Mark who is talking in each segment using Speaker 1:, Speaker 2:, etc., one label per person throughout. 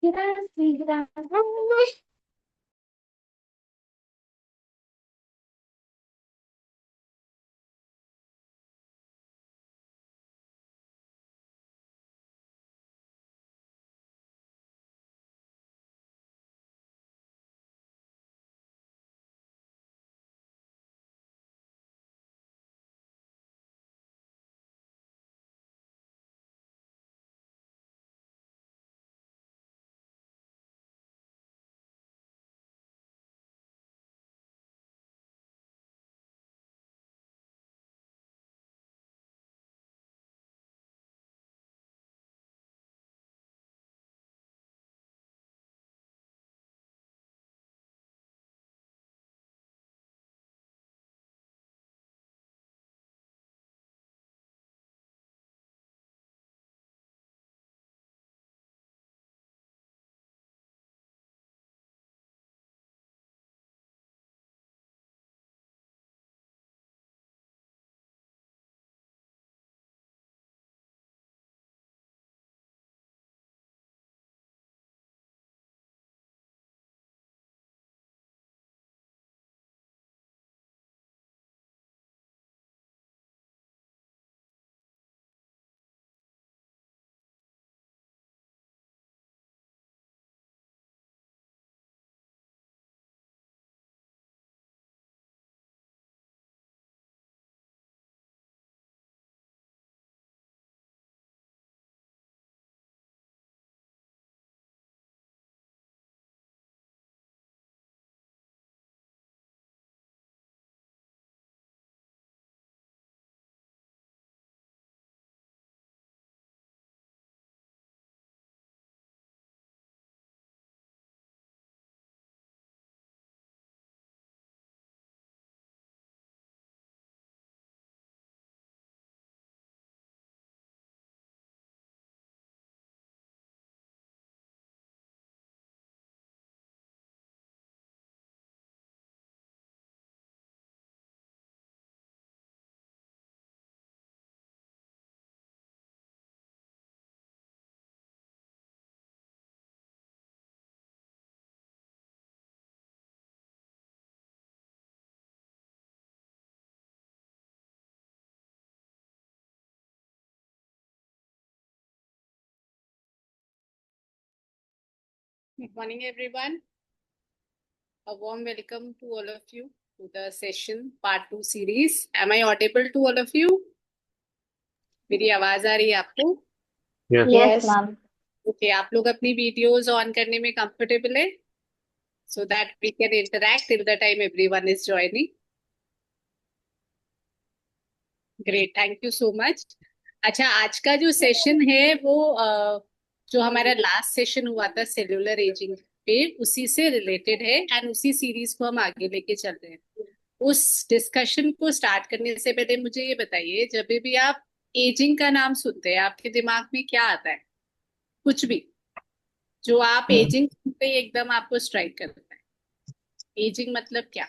Speaker 1: Gracias.
Speaker 2: Good morning, everyone. A warm welcome to all of you to the session part 2 series. Am I audible to all of you? मेरी आवाज आ रही है आपको?
Speaker 3: Yes.
Speaker 1: Yes, ma'am.
Speaker 2: Okay, आप लोग अपनी videos on करने में कंफर्टेबल है? So that we can interact till the time everyone is joining. Great, thank you so much. अच्छा, आज का जो सेशन है वो जो हमारा लास्ट सेशन हुआ था सेल्यूलर एजिंग पे, उसी से रिलेटेड है एंड उसी सीरीज को हम आगे लेके चल रहे हैं। उस डिस्कशन को स्टार्ट करने से पहले मुझे ये बताइए, जब भी आप एजिंग का नाम सुनते हैं आपके दिमाग में क्या आता है? कुछ भी जो आप एजिंग सुनते ही एकदम आपको स्ट्राइक करता है, एजिंग मतलब क्या?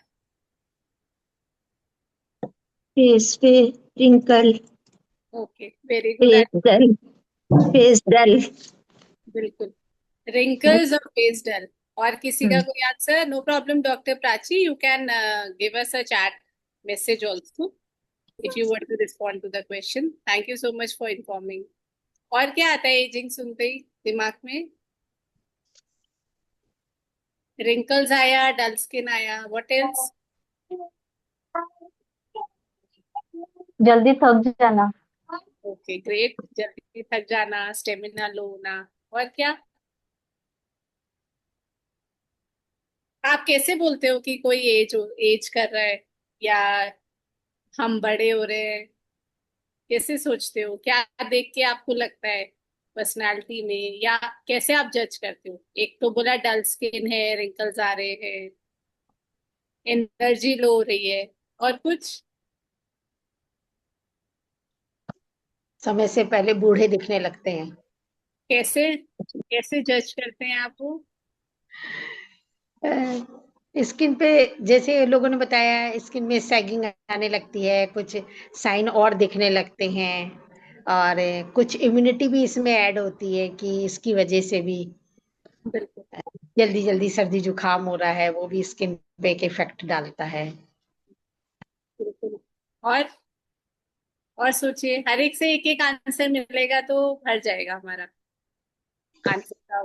Speaker 1: Face पे wrinkle,
Speaker 2: okay, very good.
Speaker 1: face dull, face dull.
Speaker 2: बिल्कुल, रिंकल्स और फेस डल। और किसी का कोई आंसर? No problem doctor Prachi, you can give us a chat message also if you want to respond to the question. Thank you so much for informing. और क्या आता है एजिंग सुनते ही दिमाग में? रिंकल्स आया, डल स्किन आया, व्हाट एल्स?
Speaker 1: जल्दी थक जाना.
Speaker 2: ओके ग्रेट, जल्दी थक जाना, स्टेमिना लो होना। और क्या? आप कैसे बोलते हो कि कोई एज कर रहा है या हम बड़े हो रहे हैं? कैसे सोचते हो? क्या देख के आपको लगता है पर्सनालिटी में, या कैसे आप जज करते हो? एक तो बोला डल स्किन है, रिंकल्स आ रहे हैं, एनर्जी लो हो रही है, और कुछ?
Speaker 4: समय से पहले बूढ़े दिखने लगते हैं।
Speaker 2: कैसे कैसे जज करते हैं आप वो?
Speaker 4: स्किन पे जैसे लोगों ने बताया, स्किन में सैगिंग आने लगती है, कुछ साइन और दिखने लगते हैं, और कुछ इम्यूनिटी भी इसमें ऐड होती है कि इसकी वजह से भी
Speaker 2: बिल्कुल
Speaker 4: जल्दी जल्दी सर्दी जुकाम हो रहा है, वो भी स्किन पे एक इफेक्ट डालता है।
Speaker 2: बिल्कुल। और और सोचिए, हर एक से एक एक आंसर मिलेगा तो भर जाएगा हमारा आंसर का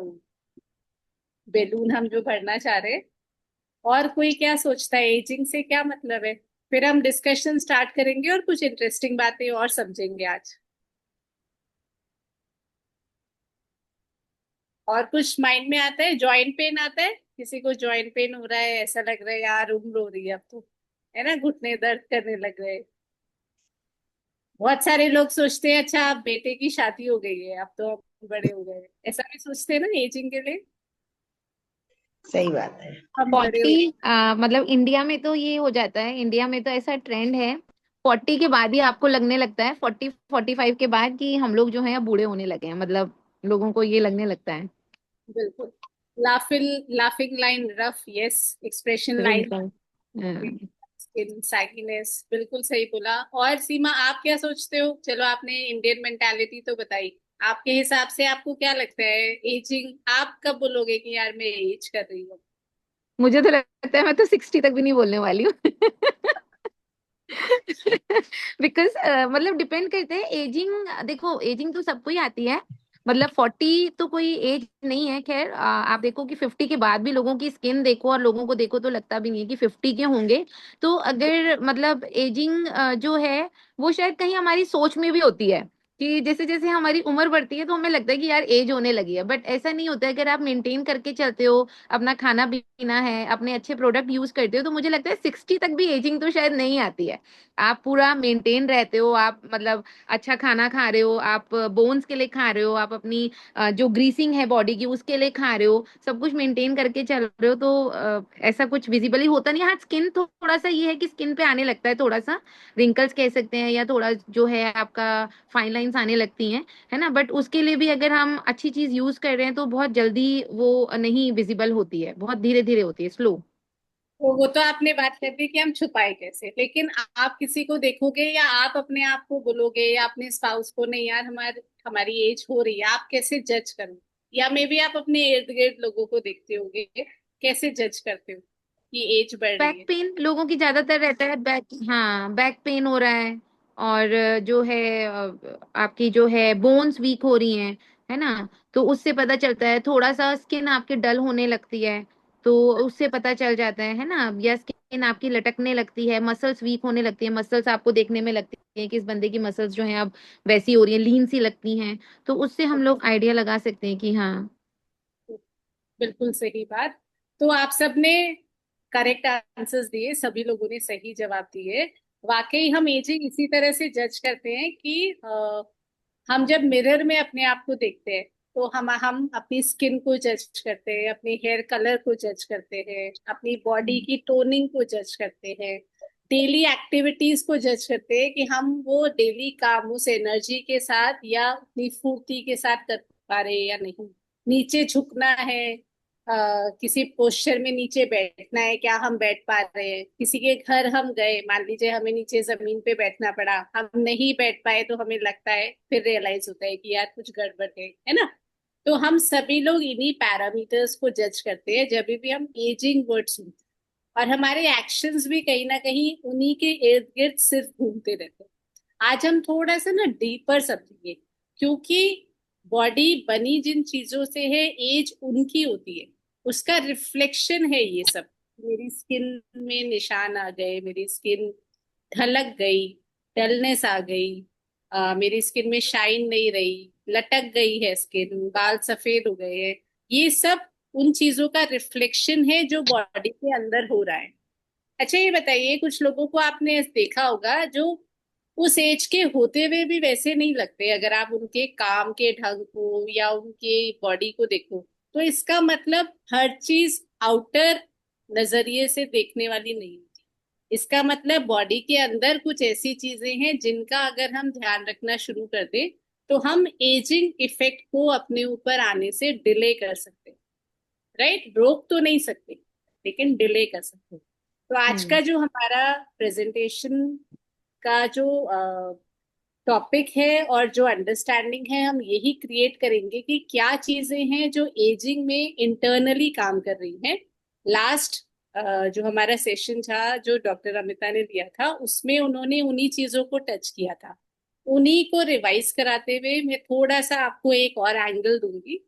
Speaker 2: बेलून हम जो भरना चाह रहे हैं। और कोई क्या सोचता है, एजिंग से क्या मतलब है? फिर हम डिस्कशन स्टार्ट करेंगे और कुछ इंटरेस्टिंग बातें और समझेंगे आज। और कुछ माइंड में आता है? जॉइंट पेन आता है? किसी को जॉइंट पेन हो रहा है, ऐसा लग रहा है यार उम्र हो रही है अब तो, है ना, घुटने दर्द करने लग रहे हैं। बहुत सारे लोग सोचते हैं अच्छा अब बेटे की शादी हो गई है, अब तो हम बड़े हो गए, ऐसा भी सोचते हैं ना एजिंग के लिए।
Speaker 4: सही बात है।
Speaker 2: हम बड़े हो
Speaker 3: 40 मतलब इंडिया में तो ये हो जाता है, इंडिया में तो ऐसा ट्रेंड है 40 के बाद ही आपको लगने लगता है, 40-45 के बाद कि हम लोग जो है अब बूढ़े होने लगे हैं, मतलब लोगों को ये लगने लगता है।
Speaker 2: बिल्कुल। Laughing line rough, yes, expression line
Speaker 3: wrinkle.
Speaker 2: Skin sagginess, बिल्कुल सही बोला। और सीमा, आप क्या सोचते हो? चलो, आपने इंडियन मेंटालिटी तो बताई, आपके हिसाब से आपको क्या लगता है एजिंग, आप कब बोलोगे कि यार मैं एज कर रही हूँ?
Speaker 3: मुझे तो लगता है मैं तो 60 तक भी नहीं बोलने वाली हूँ। बिकॉज मतलब डिपेंड करते हैं एजिंग, देखो एजिंग तो सबको ही आती है, मतलब 40 तो कोई एज नहीं है। खैर आप देखो कि 50 के बाद भी लोगों की स्किन देखो और लोगों को देखो तो लगता भी नहीं है कि 50 के होंगे। तो अगर मतलब एजिंग जो है वो शायद कहीं हमारी सोच में भी होती है कि जैसे जैसे हमारी उम्र बढ़ती है तो हमें लगता है कि यार एज होने लगी है, बट ऐसा नहीं होता है। अगर आप मेंटेन करके चलते हो, अपना खाना पीना है, अपने अच्छे प्रोडक्ट यूज करते हो, तो मुझे लगता है 60 तक भी एजिंग तो शायद नहीं आती है। आप पूरा मेंटेन रहते हो, आप मतलब अच्छा खाना खा रहे हो, आप बोन्स के लिए खा रहे हो, आप अपनी जो ग्रीसिंग है बॉडी की उसके लिए खा रहे हो, सब कुछ मेंटेन करके चल रहे हो, तो ऐसा कुछ विजिबली होता नहीं। हाँ, स्किन थोड़ा सा ये है कि स्किन पे आने लगता है थोड़ा सा रिंकल्स कह सकते हैं, या थोड़ा जो है आपका फाइन लाइंस आने लगती हैं, है ना, बट उसके लिए भी अगर हम अच्छी चीज यूज कर रहे हैं तो बहुत जल्दी वो नहीं विजिबल होती है, बहुत धीरे धीरे होती है, स्लो।
Speaker 2: वो तो आपने बात कर दी कि हम छुपाए कैसे, लेकिन आप किसी को देखोगे या आप अपने आप को बोलोगे या अपने स्पाउस को, नहीं यार हमारी हमारी एज हो रही है, आप कैसे जज करोगे? या मे भी आप अपने इर्द गिर्द लोगों को देखते होगे, कैसे जज करते हो कि एज बढ़ रही
Speaker 3: बैक
Speaker 2: है?
Speaker 3: पेन लोगों की ज्यादातर रहता है, बैक, हाँ बैक पेन हो रहा है। और जो है आपकी जो है बोन्स वीक हो रही हैं, है ना, तो उससे पता चलता है। थोड़ा सा स्किन आपकी डल होने लगती है तो उससे पता चल जाता है ना, या स्किन आपकी लटकने लगती है, मसल्स वीक होने लगती है, मसल्स आपको देखने में लगती है कि इस बंदे की मसल्स जो हैं अब वैसी हो रही हैं, लीन सी लगती हैं, तो उससे हम लोग आइडिया लगा सकते हैं कि हाँ।
Speaker 2: बिल्कुल सही बात। तो आप सबने करेक्ट आंसर्स दिए, सभी लोगों ने सही जवाब दिए। वाकई हम एजिंग इसी तरह से जज करते हैं कि हम जब मिरर में अपने आप को देखते हैं तो हम अपनी स्किन को जज करते हैं, अपनी हेयर कलर को जज करते हैं, अपनी बॉडी की टोनिंग को जज करते हैं, डेली एक्टिविटीज को जज करते हैं कि हम वो डेली काम उस एनर्जी के साथ या अपनी फुर्ती के साथ कर पा रहे हैं या नहीं। नीचे झुकना है, किसी पोस्चर में नीचे बैठना है, क्या हम बैठ पा रहे हैं? किसी के घर हम गए, मान लीजिए हमें नीचे जमीन पे बैठना पड़ा, हम नहीं बैठ पाए तो हमें लगता है, फिर रियलाइज होता है कि यार कुछ गड़बड़ है ना? तो हम सभी लोग इन्हीं पैरामीटर्स को जज करते हैं जब भी हम एजिंग वर्ड सुनते हैं, और हमारे एक्शंस भी कहीं ना कहीं उन्हीं के इर्द गिर्द सिर्फ घूमते रहते हैं। आज हम थोड़ा सा ना डीपर समझेंगे, क्योंकि बॉडी बनी जिन चीजों से है, एज उनकी होती है, उसका रिफ्लेक्शन है ये सब। मेरी स्किन में निशान आ गए, मेरी स्किन ढलक गई, डलनेस आ गई, मेरी स्किन में शाइन नहीं रही, लटक गई है स्किन, बाल सफेद हो गए हैं, ये सब उन चीजों का रिफ्लेक्शन है जो बॉडी के अंदर हो रहा है। अच्छा ये बताइए, कुछ लोगों को आपने देखा होगा जो उस एज के होते हुए भी वैसे नहीं लगते, अगर आप उनके काम के ढंग को या उनके बॉडी को देखो, तो इसका मतलब हर चीज आउटर नजरिए से देखने वाली नहीं होती। इसका मतलब बॉडी के अंदर कुछ ऐसी चीजें हैं जिनका अगर हम ध्यान रखना शुरू कर दें तो हम एजिंग इफेक्ट को अपने ऊपर आने से डिले कर सकते हैं। राइट, रोक तो नहीं सकते लेकिन डिले कर सकते हैं। तो आज
Speaker 3: हम्म।
Speaker 2: का जो हमारा प्रेजेंटेशन का जो टॉपिक है और जो अंडरस्टैंडिंग है हम यही क्रिएट करेंगे कि क्या चीजें हैं जो एजिंग में इंटरनली काम कर रही हैं। लास्ट जो हमारा सेशन था जो डॉक्टर अमिता ने दिया था उसमें उन्होंने उन्हीं चीजों को टच किया था। उन्हीं को रिवाइज कराते हुए मैं थोड़ा सा आपको एक और एंगल दूंगी।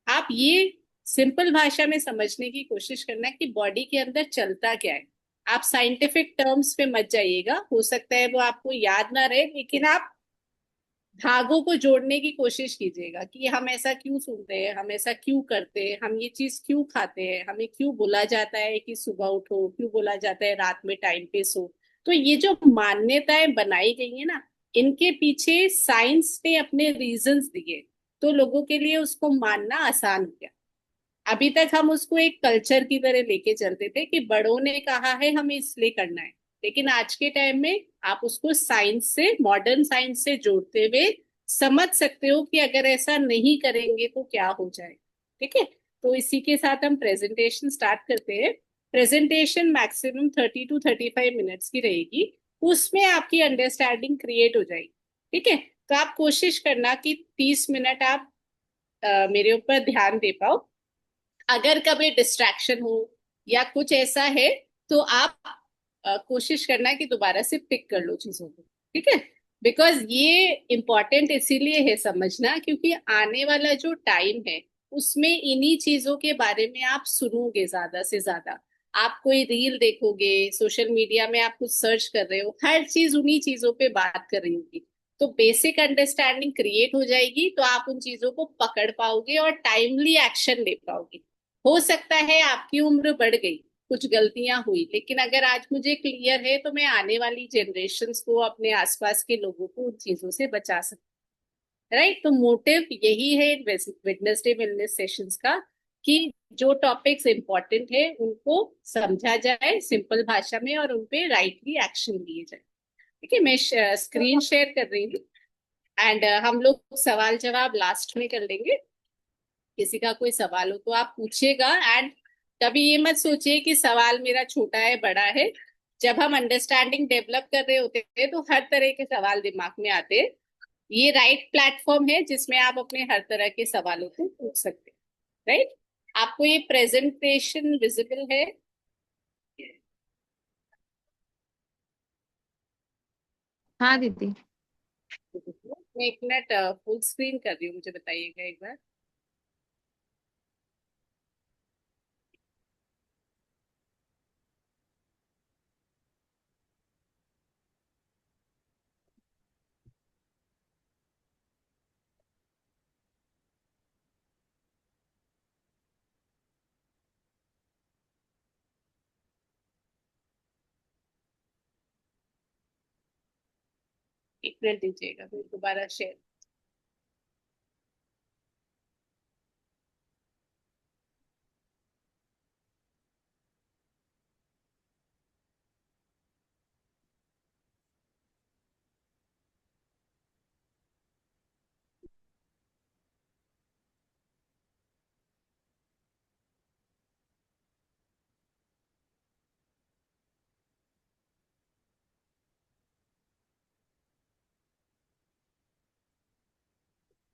Speaker 2: आप ये सिंपल भाषा में समझने की कोशिश करना कि बॉडी के अंदर चलता क्या है। आप साइंटिफिक टर्म्स पे मत जाइएगा, हो सकता है वो आपको याद ना रहे, लेकिन आप धागों को जोड़ने की कोशिश कीजिएगा कि हम ऐसा क्यों सुनते हैं, हम ऐसा क्यों करते हैं, हम ये चीज क्यों खाते हैं, हमें क्यों बोला जाता है कि सुबह उठो, क्यों बोला जाता है रात में टाइम पे सो। तो ये जो मान्यताएं बनाई गई है ना, इनके पीछे साइंस ने अपने रीजंस दिए, तो लोगों के लिए उसको मानना आसान हो गया। अभी तक हम उसको एक कल्चर की तरह लेके चलते थे कि बड़ों ने कहा है हमें इसलिए करना है, लेकिन आज के टाइम में आप उसको साइंस से, मॉडर्न साइंस से जोड़ते हुए समझ सकते हो कि अगर ऐसा नहीं करेंगे तो क्या हो जाए। ठीक है, तो इसी के साथ हम प्रेजेंटेशन स्टार्ट करते हैं। प्रेजेंटेशन मैक्सिमम 30 to 35 मिनट्स की रहेगी, उसमें आपकी अंडरस्टैंडिंग क्रिएट हो जाएगी। ठीक है, तो आप कोशिश करना कि 30 मिनट आप मेरे ऊपर ध्यान दे पाओ। अगर कभी डिस्ट्रैक्शन हो या कुछ ऐसा है तो आप कोशिश करना कि दोबारा से पिक कर लो चीजों को। ठीक है, बिकॉज ये इम्पोर्टेंट इसीलिए है समझना क्योंकि आने वाला जो टाइम है उसमें इन्हीं चीजों के बारे में आप सुनोगे ज्यादा से ज्यादा। आप कोई रील देखोगे, सोशल मीडिया में आप कुछ सर्च कर रहे हो, हर चीज उन्हीं चीजों पे बात कर रही होगी। तो बेसिक अंडरस्टैंडिंग क्रिएट हो जाएगी, तो आप उन चीजों को पकड़ पाओगे और टाइमली एक्शन ले पाओगे। हो सकता है आपकी उम्र बढ़ गई, कुछ गलतियां हुई, लेकिन अगर आज मुझे क्लियर है तो मैं आने वाली जनरेशन्स को, अपने आसपास के लोगों को उन चीजों से बचा सकती हूँ। राइट, तो मोटिव यही है वेडनेसडे वेलनेस सेशंस का कि जो टॉपिक्स इंपॉर्टेंट है उनको समझा जाए सिंपल भाषा में और उनपे राइटली एक्शन लिए जाए। ठीक है, मैं स्क्रीन शेयर कर रही हूँ एंड हम लोग सवाल जवाब लास्ट में कर लेंगे। किसी का कोई सवाल हो तो आप पूछिएगा एंड कभी ये मत सोचिए कि सवाल मेरा छोटा है बड़ा है। जब हम अंडरस्टैंडिंग डेवलप कर रहे होते हैं तो हर तरह के सवाल दिमाग में आते हैं। ये राइट प्लेटफॉर्म है जिसमें आप अपने हर तरह के सवालों को पूछ सकते हैं। राइट, आपको ये प्रेजेंटेशन विजिबल है?
Speaker 3: हाँ दीदी।
Speaker 2: मैं एक मिनट फुल स्क्रीन कर रही हूँ, मुझे बताइएगा एक बार। एक मिनट दीजिएगा, मैं दोबारा शेयर।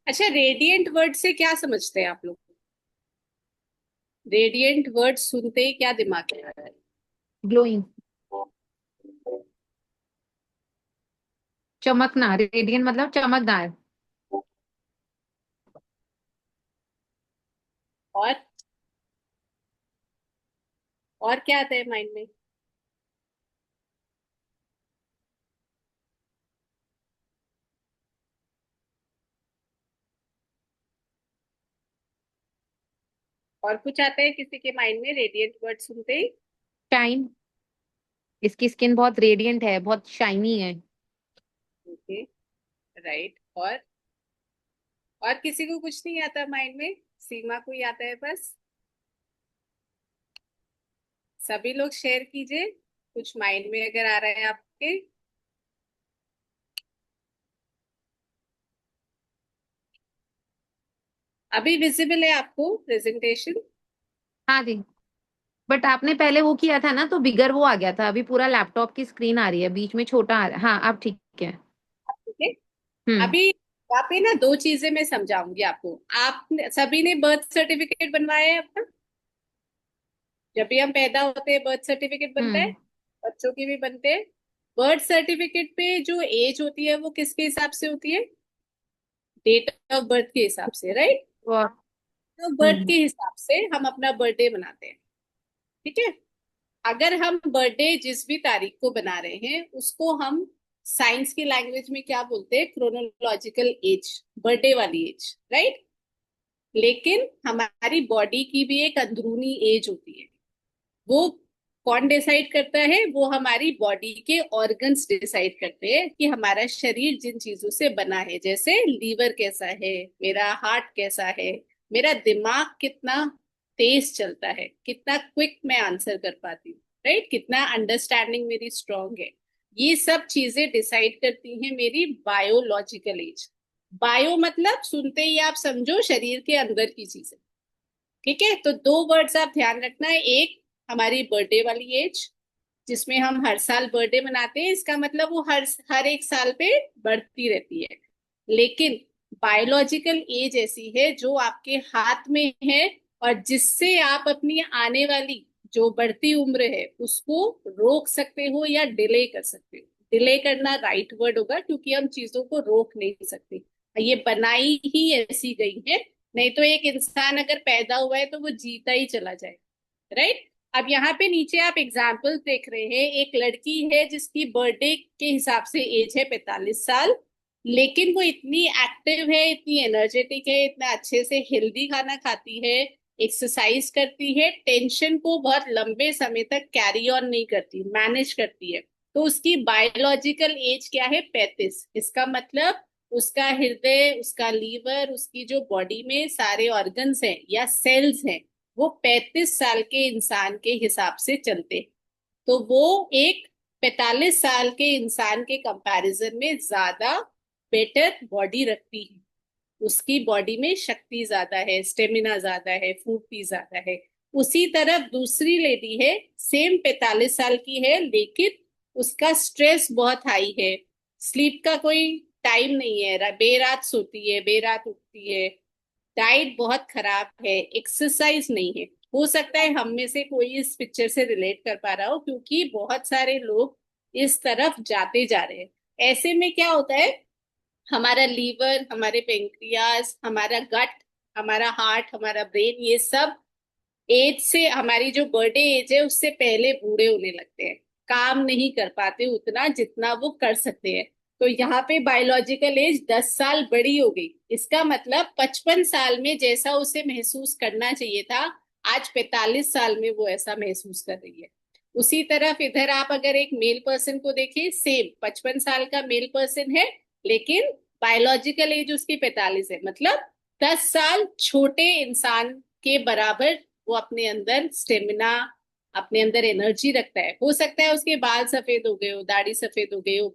Speaker 2: अच्छा, रेडिएंट वर्ड से क्या समझते हैं आप लोग? रेडिएंट वर्ड सुनते ही क्या दिमाग में आता है?
Speaker 3: ग्लोइंग, चमकना। रेडियंट मतलब चमकदार।
Speaker 2: और और क्या आता है माइंड में? और कुछ आता है किसी के माइंड में रेडिएंट वर्ड सुनते ही?
Speaker 3: शाइन, इसकी स्किन बहुत रेडियंट है, बहुत शाइनी है।
Speaker 2: Okay, right. और किसी को कुछ नहीं आता माइंड में? सीमा को ही आता है बस? सभी लोग शेयर कीजिए कुछ माइंड में अगर आ रहा है आपके। अभी विजिबल है आपको प्रेजेंटेशन?
Speaker 3: हाँ दी, बट आपने पहले वो किया था ना तो बिगर वो आ गया था, अभी पूरा लैपटॉप की स्क्रीन आ रही है, बीच में छोटा आ रहा है। हाँ अब ठीक है।
Speaker 2: ठीक है, अभी यहाँ पे ना दो चीजें मैं समझाऊंगी आपको। आप सभी ने बर्थ सर्टिफिकेट बनवाया है अपना? जब भी हम पैदा होते हैं बर्थ सर्टिफिकेट बनता है,
Speaker 3: हम्म
Speaker 2: बच्चों की भी बनते हैं। बर्थ सर्टिफिकेट पे जो एज होती है वो किसके हिसाब से होती है? डेट ऑफ बर्थ के हिसाब से, राइट?
Speaker 3: वाह
Speaker 2: तो बर्थ
Speaker 3: हम्म
Speaker 2: के हिसाब से हम अपना बर्थडे मनाते हैं, ठीक है? अगर हम बर्थडे जिस भी तारीख को बना रहे हैं उसको हम साइंस की लैंग्वेज में क्या बोलते हैं? क्रोनोलॉजिकल एज, बर्थडे वाली एज, राइट? लेकिन हमारी बॉडी की भी एक अंदरूनी एज होती है। वो कौन डिसाइड करता है? वो हमारी बॉडी के ऑर्गन्स डिसाइड करते हैं कि हमारा शरीर जिन चीजों से बना है, जैसे लीवर कैसा है, मेरा हार्ट कैसा है, मेरा दिमाग कितना तेज चलता है, कितना क्विक मैं आंसर कर पाती हूँ, राइट? कितना अंडरस्टैंडिंग मेरी स्ट्रांग है। ये सब चीजें डिसाइड करती हैं मेरी बायोलॉजिकल एज। बायो मतलब सुनते ही आप समझो शरीर के अंदर की चीजें, ठीक है? तो दो वर्ड्स आप ध्यान रखना है। एक, हमारी बर्थडे वाली एज, जिसमें हम हर साल बर्थडे मनाते हैं, इसका मतलब वो हर हर एक साल पे बढ़ती रहती है। लेकिन बायोलॉजिकल एज ऐसी है जो आपके हाथ में है, और जिससे आप अपनी आने वाली जो बढ़ती उम्र है उसको रोक सकते हो या डिले कर सकते हो। डिले करना राइट वर्ड होगा, क्योंकि हम चीजों को रोक नहीं सकते। ये बनाई ही ऐसी गई है। नहीं तो एक इंसान अगर पैदा हुआ है तो वो जीता ही चला जाए, राइट? अब यहाँ पे नीचे आप एग्जाम्पल देख रहे हैं। एक लड़की है जिसकी बर्थडे के हिसाब से एज है 45 साल, लेकिन वो इतनी एक्टिव है, इतनी एनर्जेटिक है, इतना अच्छे से हेल्दी खाना खाती है, एक्सरसाइज करती है, टेंशन को बहुत लंबे समय तक कैरी ऑन नहीं करती, मैनेज करती है। तो उसकी बायोलॉजिकल एज क्या है? 35। इसका मतलब उसका हृदय, उसका लीवर, उसकी जो बॉडी में सारे ऑर्गन्स हैं या सेल्स हैं, वो 35 साल के इंसान के हिसाब से चलते। तो वो एक 45 साल के इंसान के कंपैरिजन में ज्यादा बेटर बॉडी रखती है। उसकी बॉडी में शक्ति ज्यादा है, स्टेमिना ज्यादा है, फुर्ती ज्यादा है। उसी तरह दूसरी लेडी है, सेम 45 साल की है, लेकिन उसका स्ट्रेस बहुत हाई है, स्लीप का कोई टाइम नहीं है, बेरात सोती है, बेरात उठती है, डाइट बहुत खराब है, एक्सरसाइज नहीं है। हो सकता है हम में से कोई इस पिक्चर से रिलेट कर पा रहा हो, क्योंकि बहुत सारे लोग इस तरफ जाते जा रहे हैं। ऐसे में क्या होता है? हमारा लीवर, हमारे पेंक्रियाज, हमारा गट, हमारा हार्ट, हमारा ब्रेन, ये सब एज से, हमारी जो बर्थडे एज है उससे पहले बूढ़े होने लगते हैं, काम नहीं कर पाते उतना जितना वो कर सकते हैं। तो यहाँ पे बायोलॉजिकल एज 10 साल बड़ी हो गई। इसका मतलब 55 साल में जैसा उसे महसूस करना चाहिए था, आज 45 साल में वो ऐसा महसूस कर रही है। उसी तरफ इधर आप अगर एक मेल पर्सन को देखें, सेम 55 साल का मेल पर्सन है, लेकिन बायोलॉजिकल एज उसकी 45 है। मतलब 10 साल छोटे इंसान के बराबर वो अपने अंदर स्टेमिना, अपने अंदर एनर्जी रखता है। हो सकता है उसके बाल सफेद हो गए हो, दाढ़ी सफेद हो गई हो।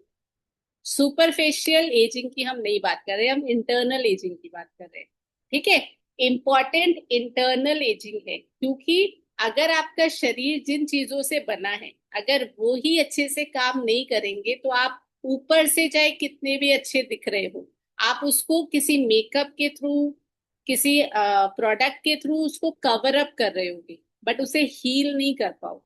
Speaker 2: सुपरफेशियल एजिंग की हम नहीं बात कर रहे, हम इंटरनल एजिंग की बात कर रहे हैं, ठीक है? इंपॉर्टेंट इंटरनल एजिंग है, क्योंकि अगर आपका शरीर जिन चीजों से बना है, अगर वो ही अच्छे से काम नहीं करेंगे, तो आप ऊपर से चाहे कितने भी अच्छे दिख रहे हो, आप उसको किसी मेकअप के थ्रू, किसी प्रोडक्ट के थ्रू उसको कवर अप कर रहे होगे, बट उसे हील नहीं कर पाओ,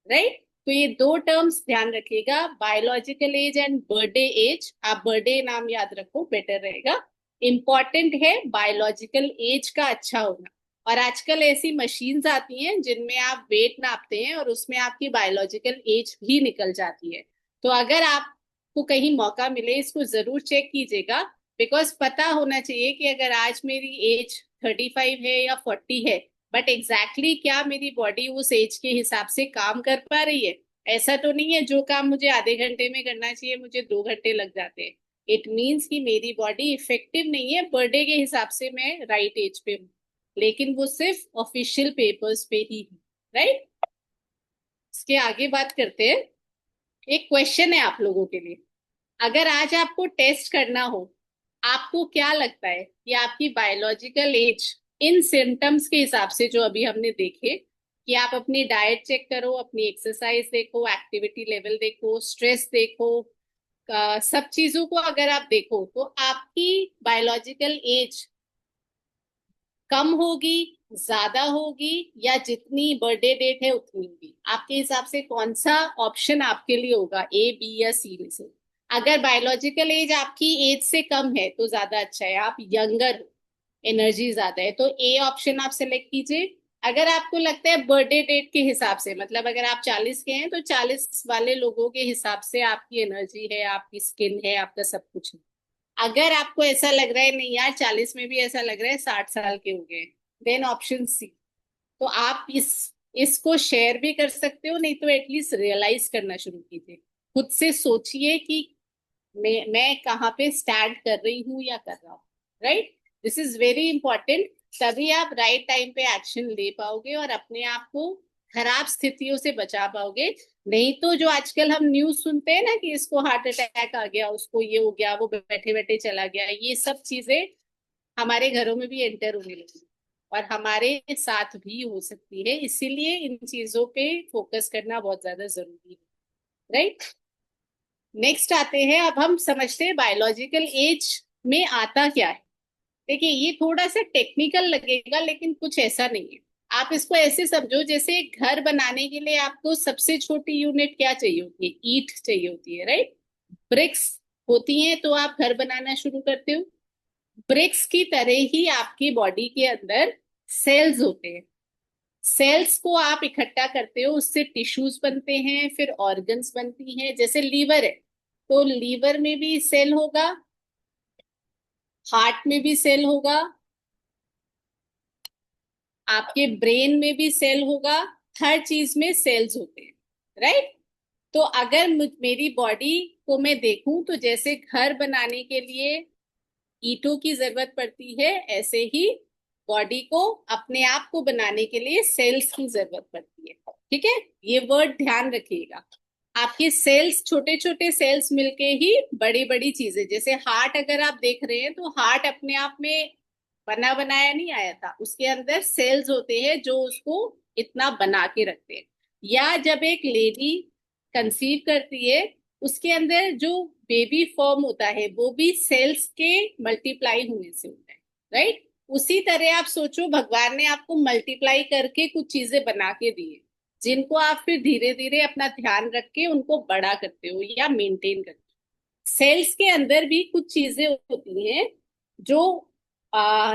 Speaker 2: राइट? तो ये दो टर्म्स ध्यान रखिएगा, biological age and birthday age. आप बर्थडे नाम याद रखो, बेटर रहेगा। इंपॉर्टेंट है बायोलॉजिकल एज का अच्छा होना। और आजकल ऐसी मशीन्स आती हैं जिनमें आप वेट नापते हैं और उसमें आपकी बायोलॉजिकल एज भी निकल जाती है। तो अगर आपको कहीं मौका मिले, इसको जरूर चेक कीजिएगा, बिकॉज पता होना चाहिए कि अगर आज मेरी एज 35 है या 40 है, बट एग्जैक्टली क्या मेरी बॉडी उस एज के हिसाब से काम कर पा रही है? ऐसा तो नहीं है जो काम मुझे आधे घंटे में करना चाहिए मुझे 2 घंटे लग जाते हैं। इट मीन्स कि मेरी बॉडी इफेक्टिव नहीं है, बर्थडे के हिसाब से मैं राइट एज पे हूँ, लेकिन वो सिर्फ ऑफिशियल पेपर्स पे ही है, राइट? इसके आगे बात करते हैं। एक क्वेश्चन है आप लोगों के लिए। अगर आज आपको टेस्ट करना हो, आपको क्या लगता है कि आपकी बायोलॉजिकल एज इन सिम्टम्स के हिसाब से जो अभी हमने देखे, कि आप अपनी डाइट चेक करो, अपनी एक्सरसाइज देखो, एक्टिविटी लेवल देखो, स्ट्रेस देखो, सब चीजों को अगर आप देखो तो आपकी बायोलॉजिकल एज कम होगी, ज्यादा होगी, या जितनी बर्थडे डेट है उतनी होगी? आपके हिसाब से कौन सा ऑप्शन आपके लिए होगा, ए, बी या सी में से? अगर बायोलॉजिकल एज आपकी एज से कम है तो ज्यादा अच्छा है, आप यंगर, एनर्जी ज्यादा है, तो ए ऑप्शन आप सेलेक्ट कीजिए। अगर आपको लगता है बर्थडे डेट के हिसाब से, मतलब अगर आप 40 के हैं तो 40 वाले लोगों के हिसाब से आपकी एनर्जी है, आपकी स्किन है, आपका सब कुछ है। अगर आपको ऐसा लग रहा है नहीं यार 40 में भी ऐसा लग रहा है 60 साल के हो गए, देन ऑप्शन सी। तो आप इसको शेयर भी कर सकते हो, नहीं तो एटलीस्ट रियलाइज करना शुरू कीजिए, खुद से सोचिए कि मैं कहाँ पे स्टैंड कर रही हूँ या कर रहा हूँ। Right, this is very important. तभी आप राइट टाइम पे एक्शन ले पाओगे और अपने आप को खराब स्थितियों से बचा पाओगे। नहीं तो जो आजकल हम न्यूज सुनते हैं ना कि इसको हार्ट अटैक आ गया, उसको ये हो गया, वो बैठे बैठे चला गया, ये सब चीजें हमारे घरों में भी एंटर होने लगी और हमारे साथ भी हो सकती है। इसीलिए इन चीजों पे फोकस करना बहुत ज्यादा जरूरी है। राइट, नेक्स्ट आते हैं, अब हम समझते हैं बायोलॉजिकल एज में आता क्या है। देखिए ये थोड़ा सा टेक्निकल लगेगा लेकिन कुछ ऐसा नहीं है। आप इसको ऐसे समझो जैसे घर बनाने के लिए आपको सबसे छोटी यूनिट क्या चाहिए होती है, ईंट चाहिए होती है, राइट, ब्रिक्स होती हैं तो आप घर बनाना शुरू करते हो। ब्रिक्स की तरह ही आपकी बॉडी के अंदर सेल्स होते हैं। सेल्स को आप इकट्ठा करते हो, उससे टिश्यूज बनते हैं, फिर ऑर्गन्स बनती हैं। जैसे लीवर है तो लीवर में भी सेल होगा, हार्ट में भी सेल होगा, आपके ब्रेन में भी सेल होगा, हर चीज में सेल्स होते हैं। राइट, तो अगर मेरी बॉडी को मैं देखूं तो जैसे घर बनाने के लिए ईंटों की जरूरत पड़ती है, ऐसे ही बॉडी को अपने आप को बनाने के लिए सेल्स की जरूरत पड़ती है। ठीक है, ये वर्ड ध्यान रखिएगा। आपके सेल्स, छोटे छोटे सेल्स मिलके ही बड़ी बड़ी चीजें, जैसे हार्ट अगर आप देख रहे हैं तो हार्ट अपने आप में बना बनाया नहीं आया था, उसके अंदर सेल्स होते हैं जो उसको इतना बना के रखते हैं। या जब एक लेडी कंसीव करती है, उसके अंदर जो बेबी फॉर्म होता है वो भी सेल्स के मल्टीप्लाई होने से होता है। राइट, उसी तरह आप सोचो भगवान ने आपको मल्टीप्लाई करके कुछ चीजें बना के दी है, जिनको आप फिर धीरे धीरे अपना ध्यान रख के उनको बड़ा करते हो या मेंटेन करते हो। सेल्स के अंदर भी कुछ चीजें होती हैं जो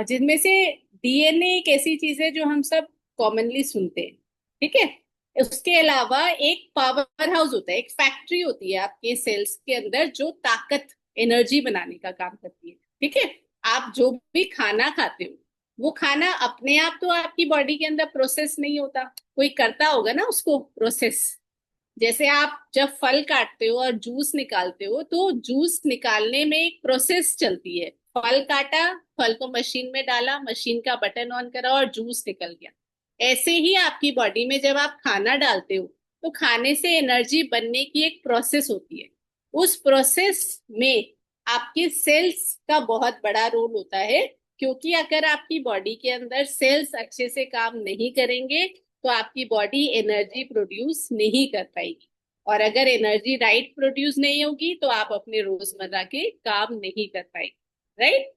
Speaker 2: जिनमें से डीएनए एक ऐसी चीज है जो हम सब कॉमनली सुनते हैं। ठीक है, उसके अलावा एक पावर हाउस होता है, एक फैक्ट्री होती है आपके सेल्स के अंदर जो ताकत, एनर्जी बनाने का काम करती है। ठीक है, आप जो भी खाना खाते हो वो खाना अपने आप तो आपकी बॉडी के अंदर प्रोसेस नहीं होता, कोई करता होगा ना उसको प्रोसेस। जैसे आप जब फल काटते हो और जूस निकालते हो तो जूस निकालने में एक प्रोसेस चलती है। फल काटा, फल को मशीन में डाला, मशीन का बटन ऑन करा और जूस निकल गया। ऐसे ही आपकी बॉडी में जब आप खाना डालते हो तो खाने से एनर्जी बनने की एक प्रोसेस होती है। उस प्रोसेस में आपके सेल्स का बहुत बड़ा रोल होता है, क्योंकि अगर आपकी बॉडी के अंदर सेल्स अच्छे से काम नहीं करेंगे तो आपकी बॉडी एनर्जी प्रोड्यूस नहीं कर पाएगी, और अगर एनर्जी राइट प्रोड्यूस नहीं होगी तो आप अपने रोजमर्रा के काम नहीं कर पाएंगे। राइट,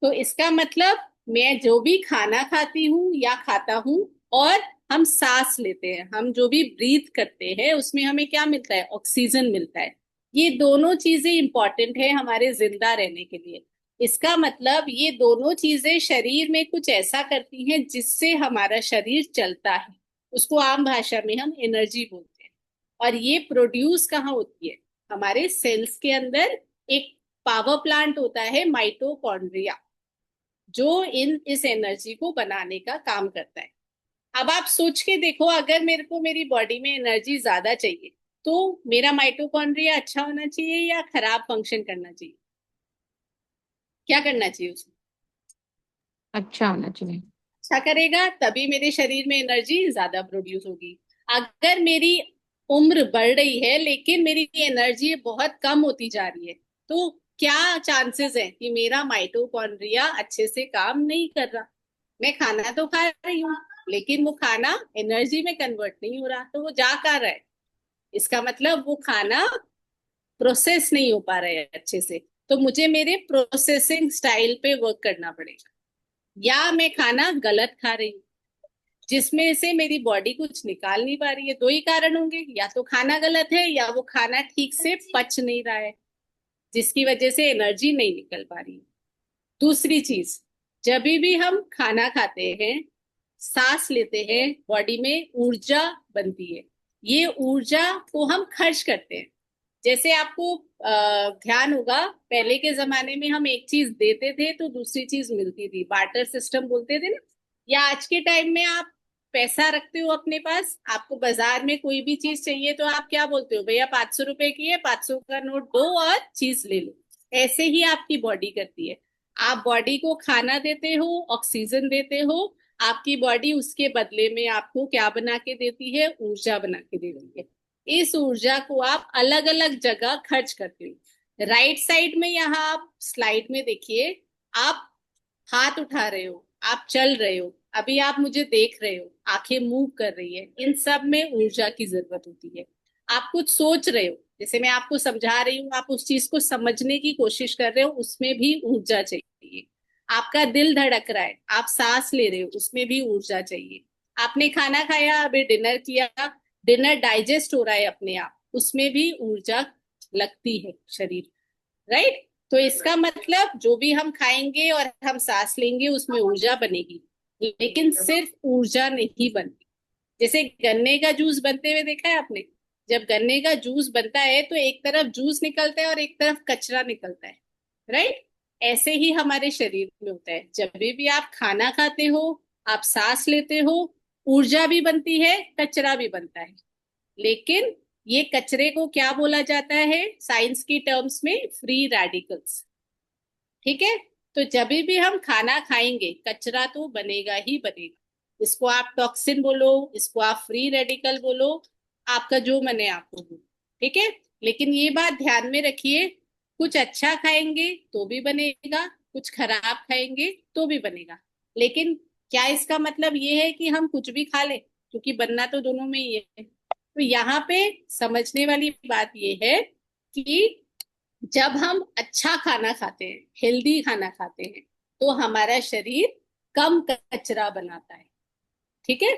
Speaker 2: तो इसका मतलब मैं जो भी खाना खाती हूँ या खाता हूँ, और हम सांस लेते हैं, हम जो भी ब्रीथ करते हैं उसमें हमें क्या मिलता है, ऑक्सीजन मिलता है। ये दोनों चीजें इंपॉर्टेंट है हमारे जिंदा रहने के लिए। इसका मतलब ये दोनों चीजें शरीर में कुछ ऐसा करती हैं जिससे हमारा शरीर चलता है, उसको आम भाषा में हम एनर्जी बोलते हैं। और ये प्रोड्यूस कहाँ होती है, हमारे सेल्स के अंदर एक पावर प्लांट होता है माइटोकॉन्ड्रिया, जो इस एनर्जी को बनाने का काम करता है। अब आप सोच के देखो, अगर मेरे को मेरी बॉडी में एनर्जी ज्यादा चाहिए तो मेरा माइटोकॉन्ड्रिया अच्छा होना चाहिए या खराब फंक्शन करना चाहिए? क्या करना चाहिए उसमें?
Speaker 3: अच्छा होना चाहिए।
Speaker 2: अच्छा करेगा तभी मेरे शरीर में एनर्जी ज्यादा प्रोड्यूस होगी। अगर मेरी उम्र बढ़ रही है लेकिन मेरी एनर्जी बहुत कम होती जा रही है, तो क्या चांसेस है कि मेरा माइटोकॉन्ड्रिया अच्छे से काम नहीं कर रहा? मैं खाना तो खा रही हूँ लेकिन वो खाना एनर्जी में कन्वर्ट नहीं हो रहा, तो वो जा कर रहा है। इसका मतलब वो खाना प्रोसेस नहीं हो पा रहे हैं अच्छे से, तो मुझे मेरे प्रोसेसिंग स्टाइल पे वर्क करना पड़ेगा। या मैं खाना गलत खा रही हूँ जिसमें से मेरी बॉडी कुछ निकाल नहीं पा रही है। दो ही कारण होंगे, या तो खाना गलत है या वो खाना ठीक से पच नहीं रहा है जिसकी वजह से एनर्जी नहीं निकल पा रही है। दूसरी चीज, जब भी हम खाना खाते हैं, सांस लेते हैं, बॉडी में ऊर्जा बनती है। ये ऊर्जा को हम खर्च करते हैं। जैसे आपको ध्यान होगा, पहले के जमाने में हम एक चीज देते थे तो दूसरी चीज मिलती थी, बार्टर सिस्टम बोलते थे ना। या आज के टाइम में आप पैसा रखते हो अपने पास, आपको बाजार में कोई भी चीज चाहिए तो आप क्या बोलते हो, भैया 500 रुपए की है, 500 का नोट दो और चीज ले लो। ऐसे ही आपकी बॉडी करती है। आप बॉडी को खाना देते हो, ऑक्सीजन देते हो, आपकी बॉडी उसके बदले में आपको क्या बना के देती है, ऊर्जा बना के दे रही है। इस ऊर्जा को आप अलग अलग जगह खर्च करते हो। राइट साइड में यहाँ आप स्लाइड में देखिए, आप हाथ उठा रहे हो, आप चल रहे हो, अभी आप मुझे देख रहे हो, आंखें मूव कर रही है, इन सब में ऊर्जा की जरूरत होती है। आप कुछ सोच रहे हो, जैसे मैं आपको समझा रही हूँ, आप उस चीज को समझने की कोशिश कर रहे हो, उसमें भी ऊर्जा चाहिए। आपका दिल धड़क रहा है, आप सांस ले रहे हो, उसमें भी ऊर्जा चाहिए। आपने खाना खाया, अभी डिनर किया, डिनर डाइजेस्ट हो रहा है अपने आप, उसमें भी ऊर्जा लगती है शरीर, राइट। तो इसका मतलब जो भी हम खाएंगे और हम सांस लेंगे उसमें ऊर्जा बनेगी, लेकिन सिर्फ ऊर्जा नहीं बनती। जैसे गन्ने का जूस बनते हुए देखा है आपने, जब गन्ने का जूस बनता है तो एक तरफ जूस निकलता है और एक तरफ कचरा निकलता है, राइट। ऐसे ही हमारे शरीर में होता है, जब भी आप खाना खाते हो, आप सांस लेते हो, ऊर्जा भी बनती है, कचरा भी बनता है। लेकिन ये कचरे को क्या बोला जाता है साइंस की टर्म्स में, फ्री रेडिकल्स। ठीक है, तो जब भी हम खाना खाएंगे कचरा तो बनेगा ही बनेगा। इसको आप टॉक्सिन बोलो, इसको आप फ्री रेडिकल बोलो, आपका जो मन है आपको बोलो, ठीक है। लेकिन ये बात ध्यान में रखिए, कुछ अच्छा खाएंगे तो भी बनेगा, कुछ खराब खाएंगे तो भी बनेगा। लेकिन क्या इसका मतलब ये है कि हम कुछ भी खा ले, क्योंकि बनना तो दोनों में ही है। तो यहाँ पे समझने वाली बात ये है कि जब हम अच्छा खाना खाते हैं, हेल्दी खाना खाते हैं, तो हमारा शरीर कम कचरा बनाता है, ठीक है।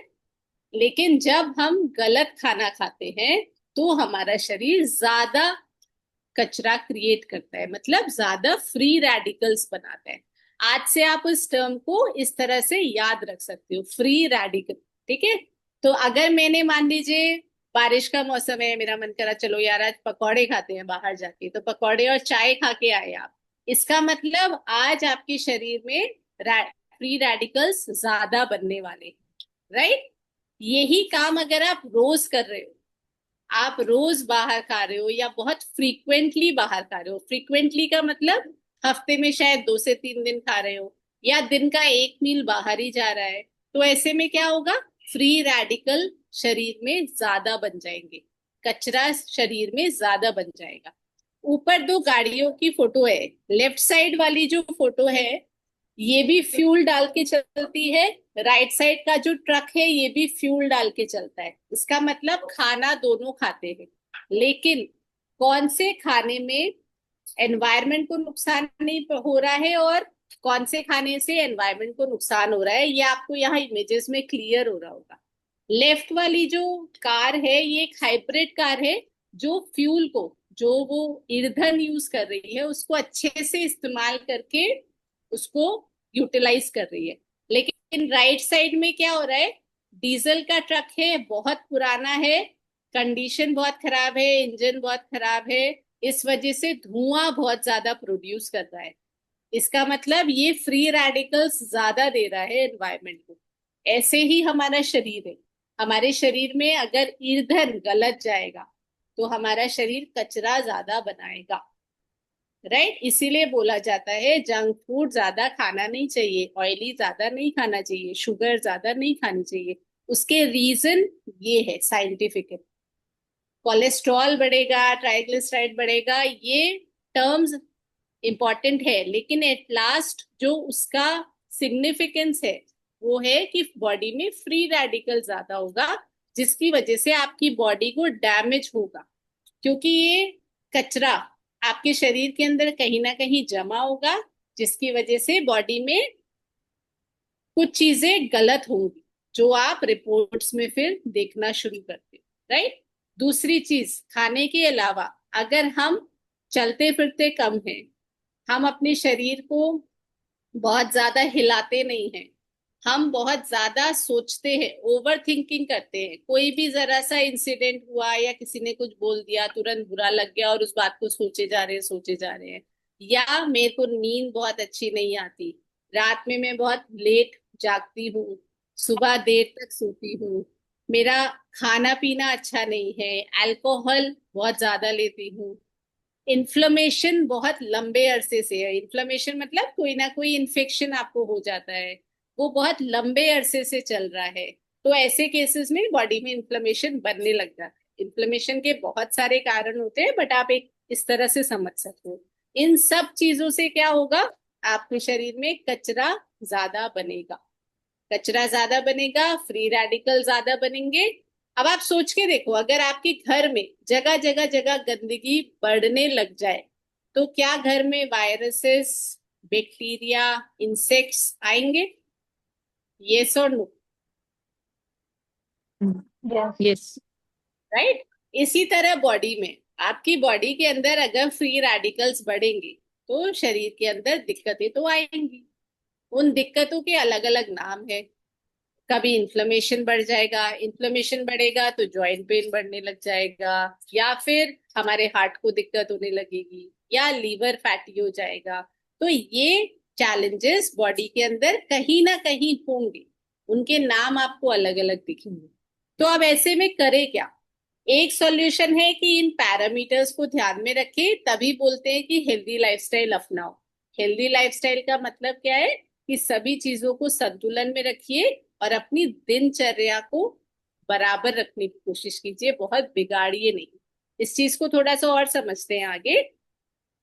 Speaker 2: लेकिन जब हम गलत खाना खाते हैं तो हमारा शरीर ज्यादा कचरा क्रिएट करता है, मतलब ज्यादा फ्री रेडिकल्स बनाता है। आज से आप इस टर्म को इस तरह से याद रख सकते हो, फ्री रेडिकल, ठीक है। तो अगर मैंने मान लीजिए बारिश का मौसम है, मेरा मन करा चलो यार आज पकौड़े खाते हैं बाहर जाके, तो पकौड़े और चाय खा के आए आप, इसका मतलब आज आपके शरीर में फ्री रेडिकल्स ज्यादा बनने वाले, राइट। यही काम अगर आप रोज कर रहे हो, आप रोज बाहर खा रहे हो या बहुत फ्रीक्वेंटली बाहर खा रहे हो, फ्रीक्वेंटली का मतलब हफ्ते में शायद 2 से 3 दिन खा रहे हो, या दिन का एक मील बाहर ही जा रहा है, तो ऐसे में क्या होगा, फ्री रेडिकल शरीर में ज्यादा बन जाएंगे, कचरा शरीर में ज्यादा बन जाएगा। ऊपर दो गाड़ियों की फोटो है, लेफ्ट साइड वाली जो फोटो है ये भी फ्यूल डाल के चलती है, राइट साइड का जो ट्रक है ये भी फ्यूल डाल के चलता है। इसका मतलब खाना दोनों खाते हैं, लेकिन कौन से खाने में एनवायरनमेंट को नुकसान नहीं हो रहा है और कौन से खाने से एनवायरनमेंट को नुकसान हो रहा है, ये आपको यहाँ इमेजेस में क्लियर हो रहा होगा। लेफ्ट वाली जो कार है ये एक हाइब्रिड कार है, जो फ्यूल को, जो वो ईंधन यूज कर रही है उसको अच्छे से इस्तेमाल करके उसको यूटिलाइज कर रही है। लेकिन राइट साइड में क्या हो रहा है, डीजल का ट्रक है, बहुत पुराना है, कंडीशन बहुत खराब है, इंजन बहुत खराब है, इस वजह से धुआं बहुत ज्यादा प्रोड्यूस कर रहा है। इसका मतलब ये फ्री रेडिकल्स ज्यादा दे रहा है एनवायरमेंट को। ऐसे ही हमारा शरीर है, हमारे शरीर में अगर ईंधन गलत जाएगा तो हमारा शरीर कचरा ज्यादा बनाएगा, राइट। इसीलिए बोला जाता है जंक फूड ज्यादा खाना नहीं चाहिए, ऑयली ज्यादा नहीं खाना चाहिए, शुगर ज्यादा नहीं खानी चाहिए। उसके रीजन ये है साइंटिफिक, कोलेस्ट्रॉल बढ़ेगा, ट्राइग्लिसराइड बढ़ेगा, ये टर्म्स इंपॉर्टेंट है, लेकिन एट लास्ट जो उसका सिग्निफिकेंस है वो है कि बॉडी में फ्री रेडिकल ज्यादा होगा, जिसकी वजह से आपकी बॉडी को डैमेज होगा, क्योंकि ये कचरा आपके शरीर के अंदर कहीं ना कहीं जमा होगा, जिसकी वजह से बॉडी में कुछ चीजें गलत होंगी, जो आप रिपोर्ट्स में फिर देखना शुरू करते हो, राइट। दूसरी चीज, खाने के अलावा अगर हम चलते फिरते कम हैं, हम अपने शरीर को बहुत ज्यादा हिलाते नहीं हैं, हम बहुत ज्यादा सोचते हैं, ओवर थिंकिंग करते हैं, कोई भी जरा सा इंसिडेंट हुआ या किसी ने कुछ बोल दिया तुरंत बुरा लग गया और उस बात को सोचे जा रहे हैं, या मेरे को नींद बहुत अच्छी नहीं आती, रात में मैं बहुत लेट जागती हूँ, सुबह देर तक सोती हूँ, मेरा खाना पीना अच्छा नहीं है, अल्कोहल बहुत ज्यादा लेती हूँ, इन्फ्लेमेशन बहुत लंबे अरसे से है, इन्फ्लेमेशन मतलब कोई ना कोई इन्फेक्शन आपको हो जाता है, वो बहुत लंबे अरसे से चल रहा है, तो ऐसे केसेस में बॉडी में इन्फ्लेमेशन बनने लग जाता है। इन्फ्लेमेशन के बहुत सारे कारण होते हैं, बट आप एक इस तरह से समझ सकते हो। इन सब चीजों से क्या होगा, आपके शरीर में कचरा ज्यादा बनेगा, कचरा ज्यादा बनेगा, फ्री रेडिकल ज्यादा बनेंगे। अब आप सोच के देखो, अगर आपके घर में जगह जगह जगह गंदगी बढ़ने लग जाए, तो क्या घर में वायरसेस, बैक्टीरिया, इंसेक्ट्स आएंगे? यस और नो?
Speaker 1: Yes.
Speaker 3: यस।
Speaker 2: राइट। इसी तरह बॉडी में, आपकी बॉडी के अंदर अगर फ्री रेडिकल्स बढ़ेंगे, तो शरीर के अंदर दिक्कतें तो आएंगी। उन दिक्कतों के अलग अलग नाम है। कभी इन्फ्लेमेशन बढ़ जाएगा, इन्फ्लेमेशन बढ़ेगा तो जॉइंट पेन बढ़ने लग जाएगा, या फिर हमारे हार्ट को दिक्कत होने लगेगी, या लीवर फैटी हो जाएगा। तो ये चैलेंजेस बॉडी के अंदर कहीं ना कहीं होंगे, उनके नाम आपको अलग अलग दिखेंगे। तो अब ऐसे में करे क्या? एक सॉल्यूशन है कि इन पैरामीटर्स को ध्यान में रखें, तभी बोलते हैं कि हेल्दी लाइफस्टाइल अपनाओ। हेल्दी लाइफस्टाइल का मतलब क्या है कि सभी चीजों को संतुलन में रखिए और अपनी दिनचर्या को बराबर रखने की कोशिश कीजिए, बहुत बिगाड़िए नहीं। इस चीज को थोड़ा सा और समझते हैं आगे।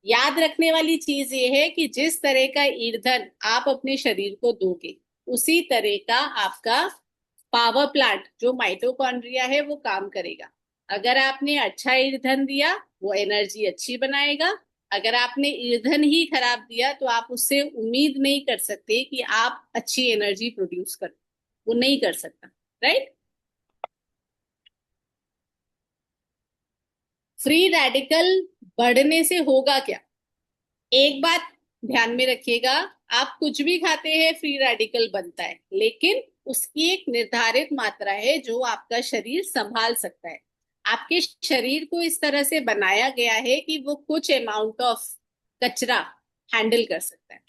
Speaker 2: याद रखने वाली चीज ये है कि जिस तरह का ईंधन आप अपने शरीर को दोगे, उसी तरह का आपका पावर प्लांट जो माइटोकॉन्ड्रिया है वो काम करेगा। अगर आपने अच्छा ईंधन दिया, वो एनर्जी अच्छी बनाएगा। अगर आपने ईंधन ही खराब दिया, तो आप उससे उम्मीद नहीं कर सकते कि आप अच्छी एनर्जी प्रोड्यूस कर, वो नहीं कर सकता, राइट। फ्री रेडिकल बढ़ने से होगा क्या? एक बात ध्यान में रखिएगा, आप कुछ भी खाते हैं फ्री रेडिकल बनता है, लेकिन उसकी एक निर्धारित मात्रा है जो आपका शरीर संभाल सकता है। आपके शरीर को इस तरह से बनाया गया है कि वो कुछ अमाउंट ऑफ कचरा हैंडल कर सकता है,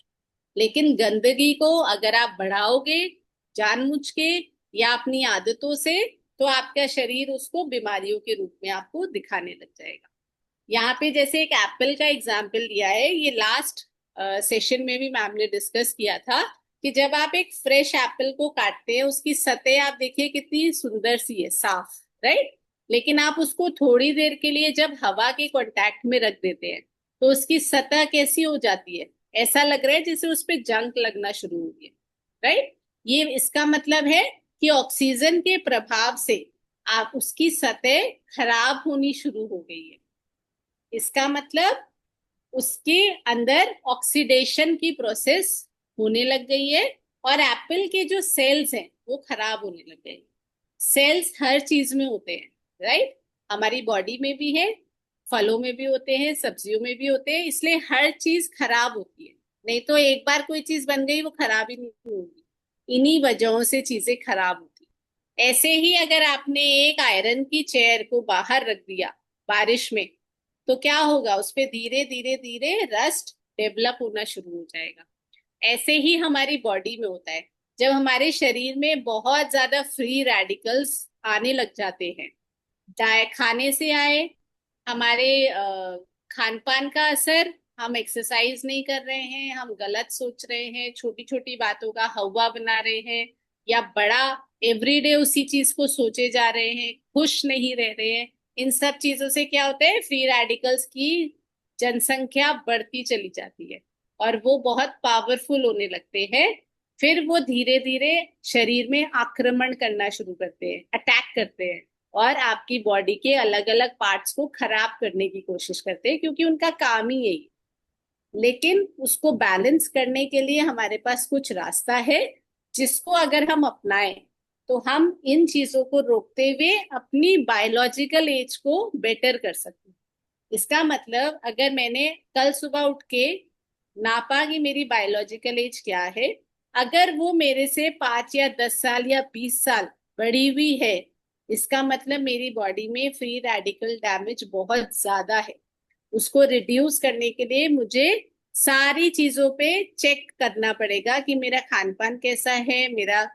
Speaker 2: लेकिन गंदगी को अगर आप बढ़ाओगे जानबूझ के या अपनी आदतों से, तो आपका शरीर उसको बीमारियों के रूप में आपको दिखाने लग जाएगा। यहाँ पे जैसे एक एप्पल का एग्जाम्पल दिया है, ये लास्ट सेशन में भी मैम ने डिस्कस किया था कि जब आप एक फ्रेश एप्पल को काटते हैं, उसकी सतह आप देखिए कितनी सुंदर सी है, साफ, राइट। लेकिन आप उसको थोड़ी देर के लिए जब हवा के कांटेक्ट में रख देते हैं, तो उसकी सतह कैसी हो जाती है? ऐसा लग रहा है जैसे उस पर जंग लगना शुरू हो गया, राइट। ये इसका मतलब है कि ऑक्सीजन के प्रभाव से आप उसकी सतह खराब होनी शुरू हो गई है। इसका मतलब उसके अंदर ऑक्सीडेशन की प्रोसेस होने लग गई है, और एप्पल के जो सेल्स हैं वो खराब होने लग गए। सेल्स हर चीज में होते हैं, राइट। हमारी बॉडी में भी है, फलों में भी होते हैं, सब्जियों में भी होते हैं, इसलिए हर चीज खराब होती है। नहीं तो एक बार कोई चीज बन गई वो खराब ही नहीं होगी, इन्हीं वजहों से चीजें खराब होती। ऐसे ही अगर आपने एक आयरन की चेयर को बाहर रख दिया बारिश में, तो क्या होगा? उस पे धीरे धीरे धीरे रस्ट डेवलप होना शुरू हो जाएगा। ऐसे ही हमारी बॉडी में होता है, जब हमारे शरीर में बहुत ज्यादा फ्री रेडिकल्स आने लग जाते हैं, खाने से आए, हमारे खान पान का असर, हम एक्सरसाइज नहीं कर रहे हैं, हम गलत सोच रहे हैं, छोटी छोटी बातों का हवा बना रहे हैं, या बड़ा एवरीडे उसी चीज को सोचे जा रहे हैं, खुश नहीं रह रहे हैं, इन सब चीजों से क्या होता है? फ्री रेडिकल्स की जनसंख्या बढ़ती चली जाती है और वो बहुत पावरफुल होने लगते हैं। फिर वो धीरे धीरे शरीर में आक्रमण करना शुरू करते हैं, अटैक करते हैं, और आपकी बॉडी के अलग अलग पार्ट्स को खराब करने की कोशिश करते हैं, क्योंकि उनका काम ही यही। लेकिन उसको बैलेंस करने के लिए हमारे पास कुछ रास्ता है, जिसको अगर हम अपनाएं तो हम इन चीजों को रोकते हुए अपनी बायोलॉजिकल एज को बेटर कर सकते हैं। इसका मतलब अगर मैंने कल सुबह उठ के नापा कि मेरी बायोलॉजिकल एज क्या है, अगर वो मेरे से 5 या 10 साल या 20 साल बड़ी हुई है, इसका मतलब मेरी बॉडी में फ्री रेडिकल डैमेज बहुत ज्यादा है। उसको रिड्यूस करने के लिए मुझे सारी चीजों पे चेक करना पड़ेगा कि मेरा खान पान कैसा है, मेरा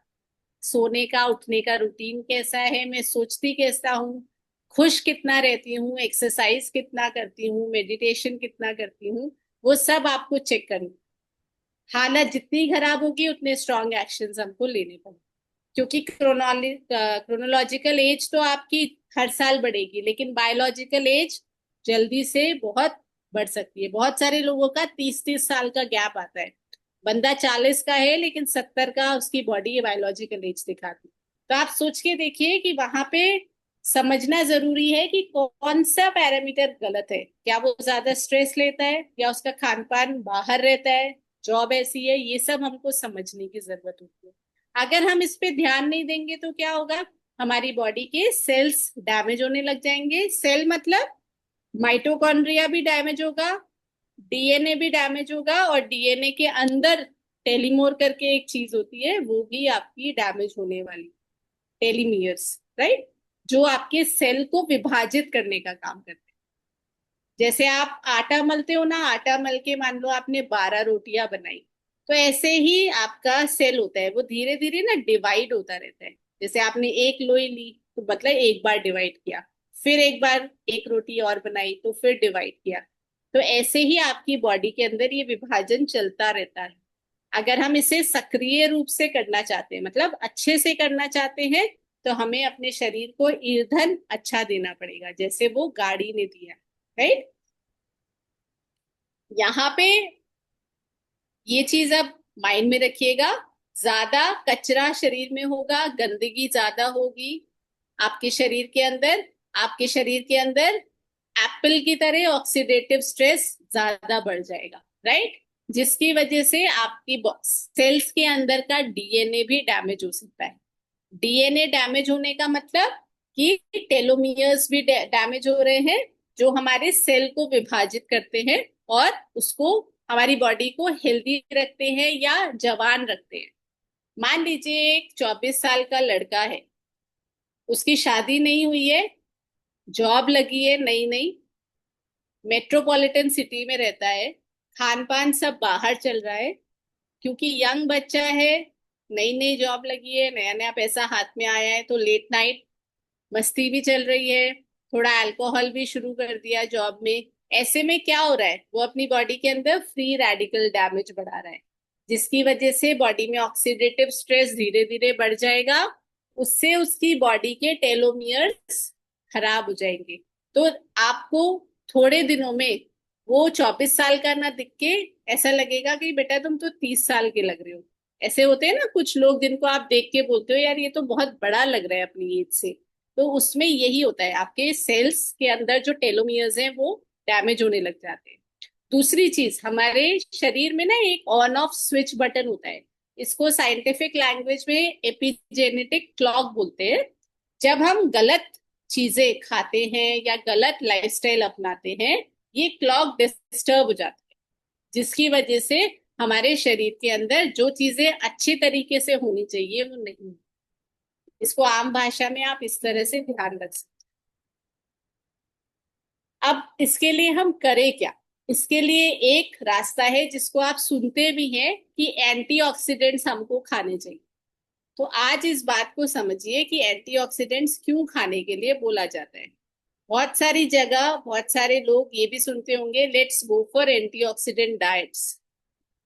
Speaker 2: सोने का उठने का रूटीन कैसा है, मैं सोचती कैसा हूँ, खुश कितना रहती हूँ, एक्सरसाइज कितना करती हूँ, मेडिटेशन कितना करती हूँ, वो सब आपको चेक करना। हालत जितनी खराब होगी उतने स्ट्रॉन्ग एक्शंस हमको लेने पड़ेंगे, क्योंकि क्रोनोलॉजिकल एज तो आपकी हर साल बढ़ेगी, लेकिन बायोलॉजिकल एज जल्दी से बहुत बढ़ सकती है। बहुत सारे लोगों का 30-30 साल का गैप आता है। बंदा 40 का है लेकिन 70 का उसकी बॉडी बायोलॉजिकल एज दिखाती है। तो आप सोच के देखिए कि वहां पे समझना जरूरी है कि कौन सा पैरामीटर गलत है। क्या वो ज्यादा स्ट्रेस लेता है, या उसका खान पान बाहर रहता है, जॉब ऐसी है, ये सब हमको समझने की जरूरत होती है। अगर हम इस पे ध्यान नहीं देंगे तो क्या होगा, हमारी बॉडी के सेल्स डैमेज होने लग जाएंगे। सेल मतलब माइटोकॉन्ड्रिया भी डैमेज होगा, डीएनए भी डैमेज होगा, और डीएनए के अंदर टेलीमोर करके एक चीज होती है, वो भी आपकी डैमेज होने वाली, टेलीमियर्स, राइट, जो आपके सेल को विभाजित करने का काम करते हैं। जैसे आप आटा मलते हो ना, आटा मल के मान लो आपने 12 रोटियां बनाई, तो ऐसे ही आपका सेल होता है, वो धीरे धीरे ना डिवाइड होता रहता है। जैसे आपने एक लोई ली तो मतलब एक बार डिवाइड किया, फिर एक बार एक रोटी और बनाई तो फिर डिवाइड किया। तो ऐसे ही आपकी बॉडी के अंदर ये विभाजन चलता रहता है। अगर हम इसे सक्रिय रूप से करना चाहते हैं, मतलब अच्छे से करना चाहते हैं, तो हमें अपने शरीर को ईंधन अच्छा देना पड़ेगा, जैसे वो गाड़ी ने दिया, राइट। यहाँ पे ये चीज अब माइंड में रखिएगा, ज्यादा कचरा शरीर में होगा, गंदगी ज्यादा होगी आपके शरीर के अंदर, आपके शरीर के अंदर एप्पल की तरह ऑक्सीडेटिव स्ट्रेस ज्यादा बढ़ जाएगा, राइट, जिसकी वजह से आपकी सेल्स के अंदर का डीएनए भी डैमेज हो सकता है। डीएनए डैमेज होने का मतलब कि टेलोमियर्स भी डैमेज हो रहे हैं, जो हमारे सेल को विभाजित करते हैं और उसको, हमारी बॉडी को हेल्दी रखते हैं या जवान रखते हैं। मान लीजिए एक 24 साल का लड़का है, उसकी शादी नहीं हुई है, जॉब लगी है नई नई, मेट्रोपॉलिटन सिटी में रहता है, खान पान सब बाहर चल रहा है, क्योंकि यंग बच्चा है, नई नई जॉब लगी है, नया नया पैसा हाथ में आया है, तो लेट नाइट मस्ती भी चल रही है, थोड़ा अल्कोहल भी शुरू कर दिया जॉब में। ऐसे में क्या हो रहा है, वो अपनी बॉडी के अंदर फ्री रेडिकल डैमेज बढ़ा रहा है, जिसकी वजह से बॉडी में ऑक्सीडेटिव स्ट्रेस धीरे धीरे बढ़ जाएगा, उससे उसकी बॉडी के टेलोमियर्स खराब हो जाएंगे। तो आपको थोड़े दिनों में वो 24 साल का ना दिख के ऐसा लगेगा कि बेटा तुम तो 30 साल के लग रहे हो। ऐसे होते हैं ना कुछ लोग जिनको आप देख के बोलते हो यार ये तो बहुत बड़ा लग रहा है अपनी एज से, तो उसमें यही होता है, आपके सेल्स के अंदर जो टेलोमियर्स हैं वो डैमेज होने लग जाते हैं। दूसरी चीज, हमारे शरीर में ना एक ऑन ऑफ स्विच बटन होता है, इसको साइंटिफिक लैंग्वेज में एपिजेनेटिक क्लॉक बोलते हैं। जब हम गलत चीजें खाते हैं या गलत लाइफस्टाइल अपनाते हैं, ये क्लॉक डिस्टर्ब हो जाता है, जिसकी वजह से हमारे शरीर के अंदर जो चीजें अच्छे तरीके से होनी चाहिए वो नहीं। इसको आम भाषा में आप इस तरह से ध्यान रख सकते। अब इसके लिए हम करें क्या? इसके लिए एक रास्ता है जिसको आप सुनते भी हैं कि एंटीऑक्सीडेंट्स हमको खाने चाहिए। तो आज इस बात को समझिए कि एंटीऑक्सीडेंट्स क्यों खाने के लिए बोला जाता है। बहुत सारी जगह बहुत सारे लोग ये भी सुनते होंगे, let's go for antioxidant diets.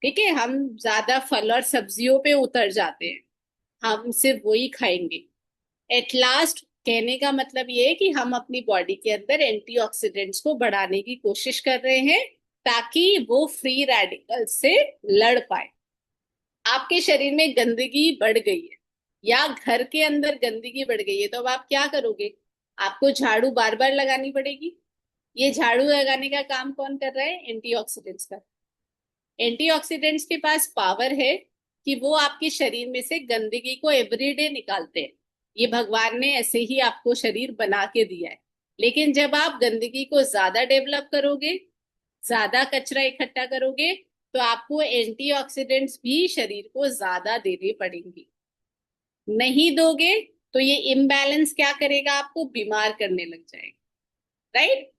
Speaker 2: ठीक है, हम ज्यादा फल और सब्जियों पे उतर जाते हैं, हम सिर्फ वही खाएंगे। एट लास्ट कहने का मतलब ये है कि हम अपनी बॉडी के अंदर एंटीऑक्सीडेंट्स को बढ़ाने की कोशिश कर रहे हैं ताकि वो फ्री रेडिकल से लड़ पाए। आपके शरीर में गंदगी बढ़ गई है या घर के अंदर गंदगी बढ़ गई है, तो अब आप क्या करोगे? आपको झाड़ू बार बार लगानी पड़ेगी। ये झाड़ू लगाने का काम कौन कर रहा है? एंटीऑक्सीडेंट्स का। एंटीऑक्सीडेंट्स के पास पावर है कि वो आपके शरीर में से गंदगी को एवरीडे निकालते हैं। ये भगवान ने ऐसे ही आपको शरीर बना के दिया है। लेकिन जब आप गंदगी को ज्यादा डेवलप करोगे, ज्यादा कचरा इकट्ठा करोगे, तो आपको एंटीऑक्सीडेंट्स भी शरीर को ज्यादा देने पड़ेंगे। नहीं दोगे तो ये इम्बैलेंस क्या करेगा? आपको बीमार करने लग जाएगा, राइट?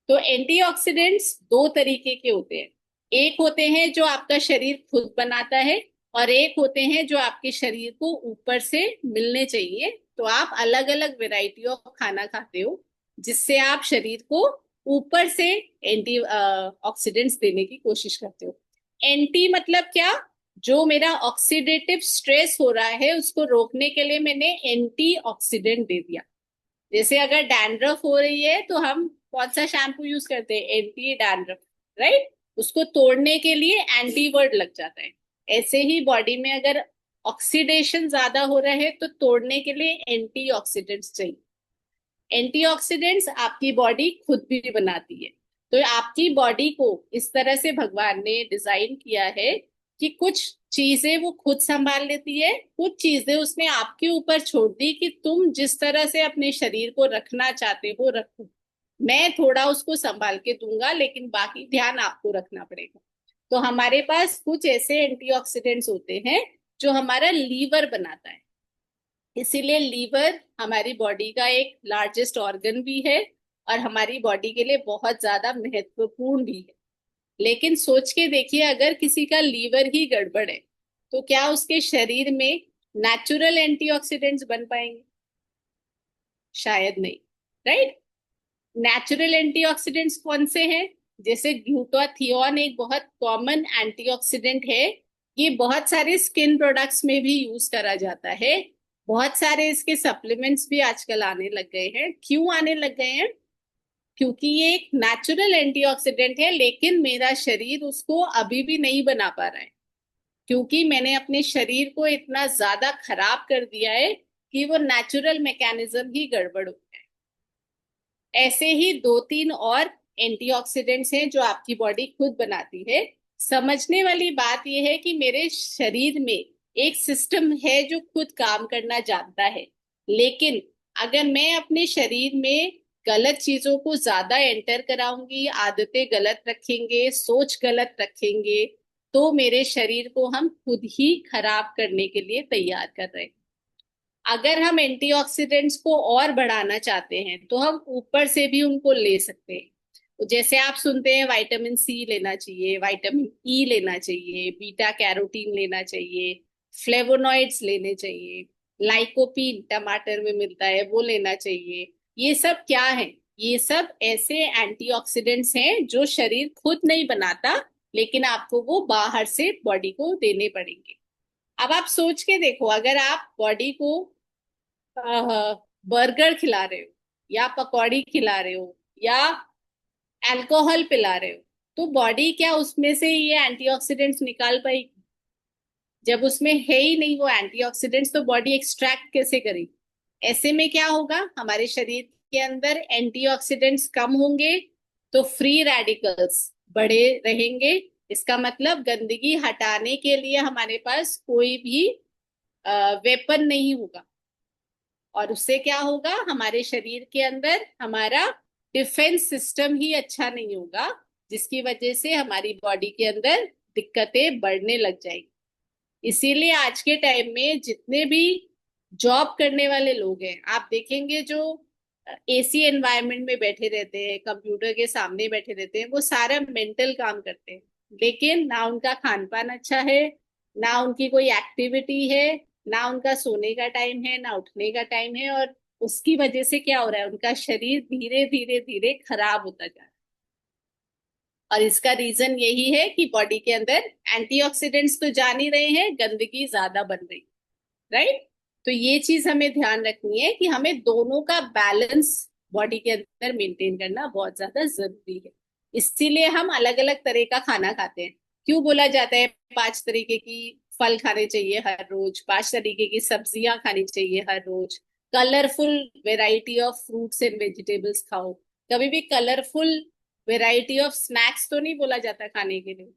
Speaker 2: तो एंटीऑक्सीडेंट्स दो तरीके के होते हैं। एक होते हैं जो आपका शरीर खुद बनाता है, और एक होते हैं जो आपके शरीर को ऊपर से मिलने चाहिए। तो आप अलग अलग वेराइटी ऑफ खाना खाते हो जिससे आप शरीर को ऊपर से एंटी ऑक्सीडेंट्स देने की कोशिश करते हो। एंटी मतलब क्या? जो मेरा ऑक्सीडेटिव स्ट्रेस हो रहा है उसको रोकने के लिए मैंने एंटी ऑक्सीडेंट दे दिया। जैसे अगर डैंड्रफ हो रही है तो हम कौन सा शैम्पू यूज करते हैं? Anti dandruff, right? उसको तोड़ने के लिए एंटी वर्ड लग जाता है। ऐसे ही बॉडी में अगर ऑक्सीडेशन ज्यादा हो रहा है तो तोड़ने के लिए एंटीऑक्सीडेंट्स चाहिए। एंटीऑक्सीडेंट्स आपकी बॉडी खुद भी बनाती है। तो आपकी बॉडी को इस तरह से भगवान ने डिजाइन किया है कि कुछ चीजें वो खुद संभाल लेती है, कुछ चीजें उसने आपके ऊपर छोड़ दी कि तुम जिस तरह से अपने शरीर को रखना चाहते हो रखो। मैं थोड़ा उसको संभाल के दूंगा, लेकिन बाकी ध्यान आपको रखना पड़ेगा। तो हमारे पास कुछ ऐसे एंटीऑक्सीडेंट्स होते हैं जो हमारा लीवर बनाता है। इसीलिए लीवर हमारी बॉडी का एक लार्जेस्ट ऑर्गन भी है और हमारी बॉडी के लिए बहुत ज्यादा महत्वपूर्ण भी है। लेकिन सोच के देखिए, अगर किसी का लीवर ही गड़बड़ है तो क्या उसके शरीर में नेचुरल एंटीऑक्सीडेंट्स बन पाएंगे? शायद नहीं, राइट? नेचुरल एंटीऑक्सीडेंट्स कौन से हैं? जैसे ग्लूटाथियोन एक बहुत कॉमन एंटीऑक्सीडेंट है। ये बहुत सारे स्किन प्रोडक्ट्स में भी यूज करा जाता है। बहुत सारे इसके सप्लीमेंट्स भी आजकल आने लग गए हैं। क्यों आने लग गए हैं? क्योंकि ये एक नेचुरल एंटीऑक्सीडेंट है, लेकिन मेरा शरीर उसको अभी भी नहीं बना पा रहा है, क्योंकि मैंने अपने शरीर को इतना ज्यादा खराब कर दिया है कि वो नेचुरल मैकेनिज्म ही गड़बड़ हो गया है। ऐसे ही दो तीन और एंटीऑक्सीडेंट्स हैं जो आपकी बॉडी खुद बनाती है। समझने वाली बात यह है कि मेरे शरीर में एक सिस्टम है जो खुद काम करना जानता है, लेकिन अगर मैं अपने शरीर में गलत चीजों को ज्यादा एंटर कराऊंगी, आदतें गलत रखेंगे, सोच गलत रखेंगे, तो मेरे शरीर को हम खुद ही खराब करने के लिए तैयार कर रहे हैं। अगर हम एंटीऑक्सीडेंट्स को और बढ़ाना चाहते हैं तो हम ऊपर से भी उनको ले सकते हैं। तो जैसे आप सुनते हैं विटामिन सी लेना चाहिए, विटामिन ई लेना चाहिए, बीटा कैरोटीन लेना चाहिए, फ्लेवोनॉइड्स लेने चाहिए, लाइकोपीन टमाटर में मिलता है वो लेना चाहिए। ये सब क्या है? ये सब ऐसे एंटीऑक्सीडेंट्स हैं जो शरीर खुद नहीं बनाता, लेकिन आपको वो बाहर से बॉडी को देने पड़ेंगे। अब आप सोच के देखो, अगर आप बॉडी को बर्गर खिला रहे हो या पकौड़ी खिला रहे हो या अल्कोहल पिला रहे हो, तो बॉडी क्या उसमें से ये एंटीऑक्सीडेंट्स निकाल पाएगी? जब उसमें है ही नहीं वो एंटीऑक्सीडेंट्स, तो बॉडी एक्सट्रैक्ट कैसे करेगी? ऐसे में क्या होगा? हमारे शरीर के अंदर एंटीऑक्सीडेंट्स कम होंगे तो फ्री रेडिकल्स बढ़े रहेंगे। इसका मतलब गंदगी हटाने के लिए हमारे पास कोई भी वेपन नहीं होगा, और उससे क्या होगा? हमारे शरीर के अंदर हमारा डिफेंस सिस्टम ही अच्छा नहीं होगा, जिसकी वजह से हमारी बॉडी के अंदर दिक्कतें बढ़ने लग जाएंगी। इसीलिए आज के टाइम में जितने भी जॉब करने वाले लोग हैं, आप देखेंगे जो एसी एनवायरनमेंट में बैठे रहते हैं, कंप्यूटर के सामने बैठे रहते हैं, वो सारा मेंटल काम करते हैं, लेकिन ना उनका खान पान अच्छा है, ना उनकी कोई एक्टिविटी है, ना उनका सोने का टाइम है, ना उठने का टाइम है। और उसकी वजह से क्या हो रहा है? उनका शरीर धीरे धीरे धीरे खराब होता जा रहा है। और इसका रीजन यही है कि बॉडी के अंदर एंटीऑक्सीडेंट्स तो जान ही रहे हैं, गंदगी ज्यादा बन रही, राइट? तो ये चीज हमें ध्यान रखनी है कि हमें दोनों का बैलेंस बॉडी के अंदर मेंटेन करना बहुत ज्यादा जरूरी है। इसीलिए हम अलग अलग तरह का खाना खाते हैं। क्यों बोला जाता है 5 तरीके की फल खाने चाहिए हर रोज, 5 तरीके की सब्जियां खानी चाहिए हर रोज? Colourful variety of fruits and vegetables खाओ। कभी भी कलरफुल वेराइटी ऑफ स्नैक्स तो नहीं बोला जाता खाने के लिए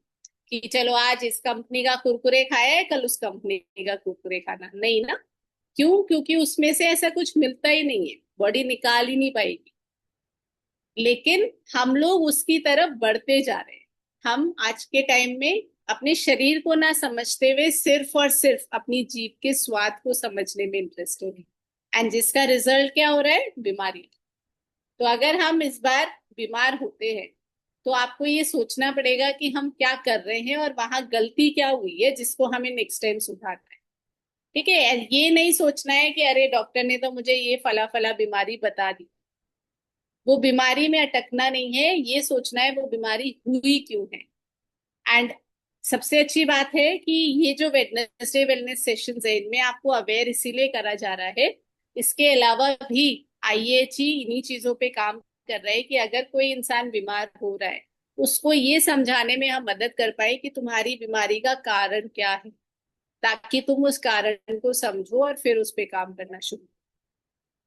Speaker 2: कि चलो आज इस कंपनी का कुरकुरे खाया है, कल उस कंपनी का कुरकुरे खाना, नहीं ना। क्यों? क्योंकि उसमें से ऐसा कुछ मिलता ही नहीं है, बॉडी निकाल ही नहीं पाएगी। लेकिन हम लोग उसकी तरफ बढ़ते जा रहे हैं। हम आज के टाइम में अपने शरीर को ना समझते हुए सिर्फ और सिर्फ अपनी जीभ के स्वाद को समझने में इंटरेस्टेड है, एंड जिसका रिजल्ट क्या हो रहा है? बीमारी। तो अगर हम इस बार बीमार होते हैं तो आपको ये सोचना पड़ेगा कि हम क्या कर रहे हैं और वहां गलती क्या हुई है जिसको हमें नेक्स्ट टाइम सुधारना है। ठीक है, ये नहीं सोचना है कि अरे डॉक्टर ने तो मुझे ये फला फला बीमारी बता दी। वो बीमारी में अटकना नहीं है, ये सोचना है वो बीमारी हुई क्यों है। एंड सबसे अच्छी बात है कि ये जो वेडनेसडे वेलनेस सेशंस है इनमें आपको अवेयर इसीलिए करा जा रहा है। इसके अलावा भी आईएचई इन्हीं चीजों पे काम कर रहा है कि अगर कोई इंसान बीमार हो रहा है उसको ये समझाने में हम मदद कर पाए कि तुम्हारी बीमारी का कारण क्या है, ताकि तुम उस कारण को समझो और फिर उस पे काम करना शुरू।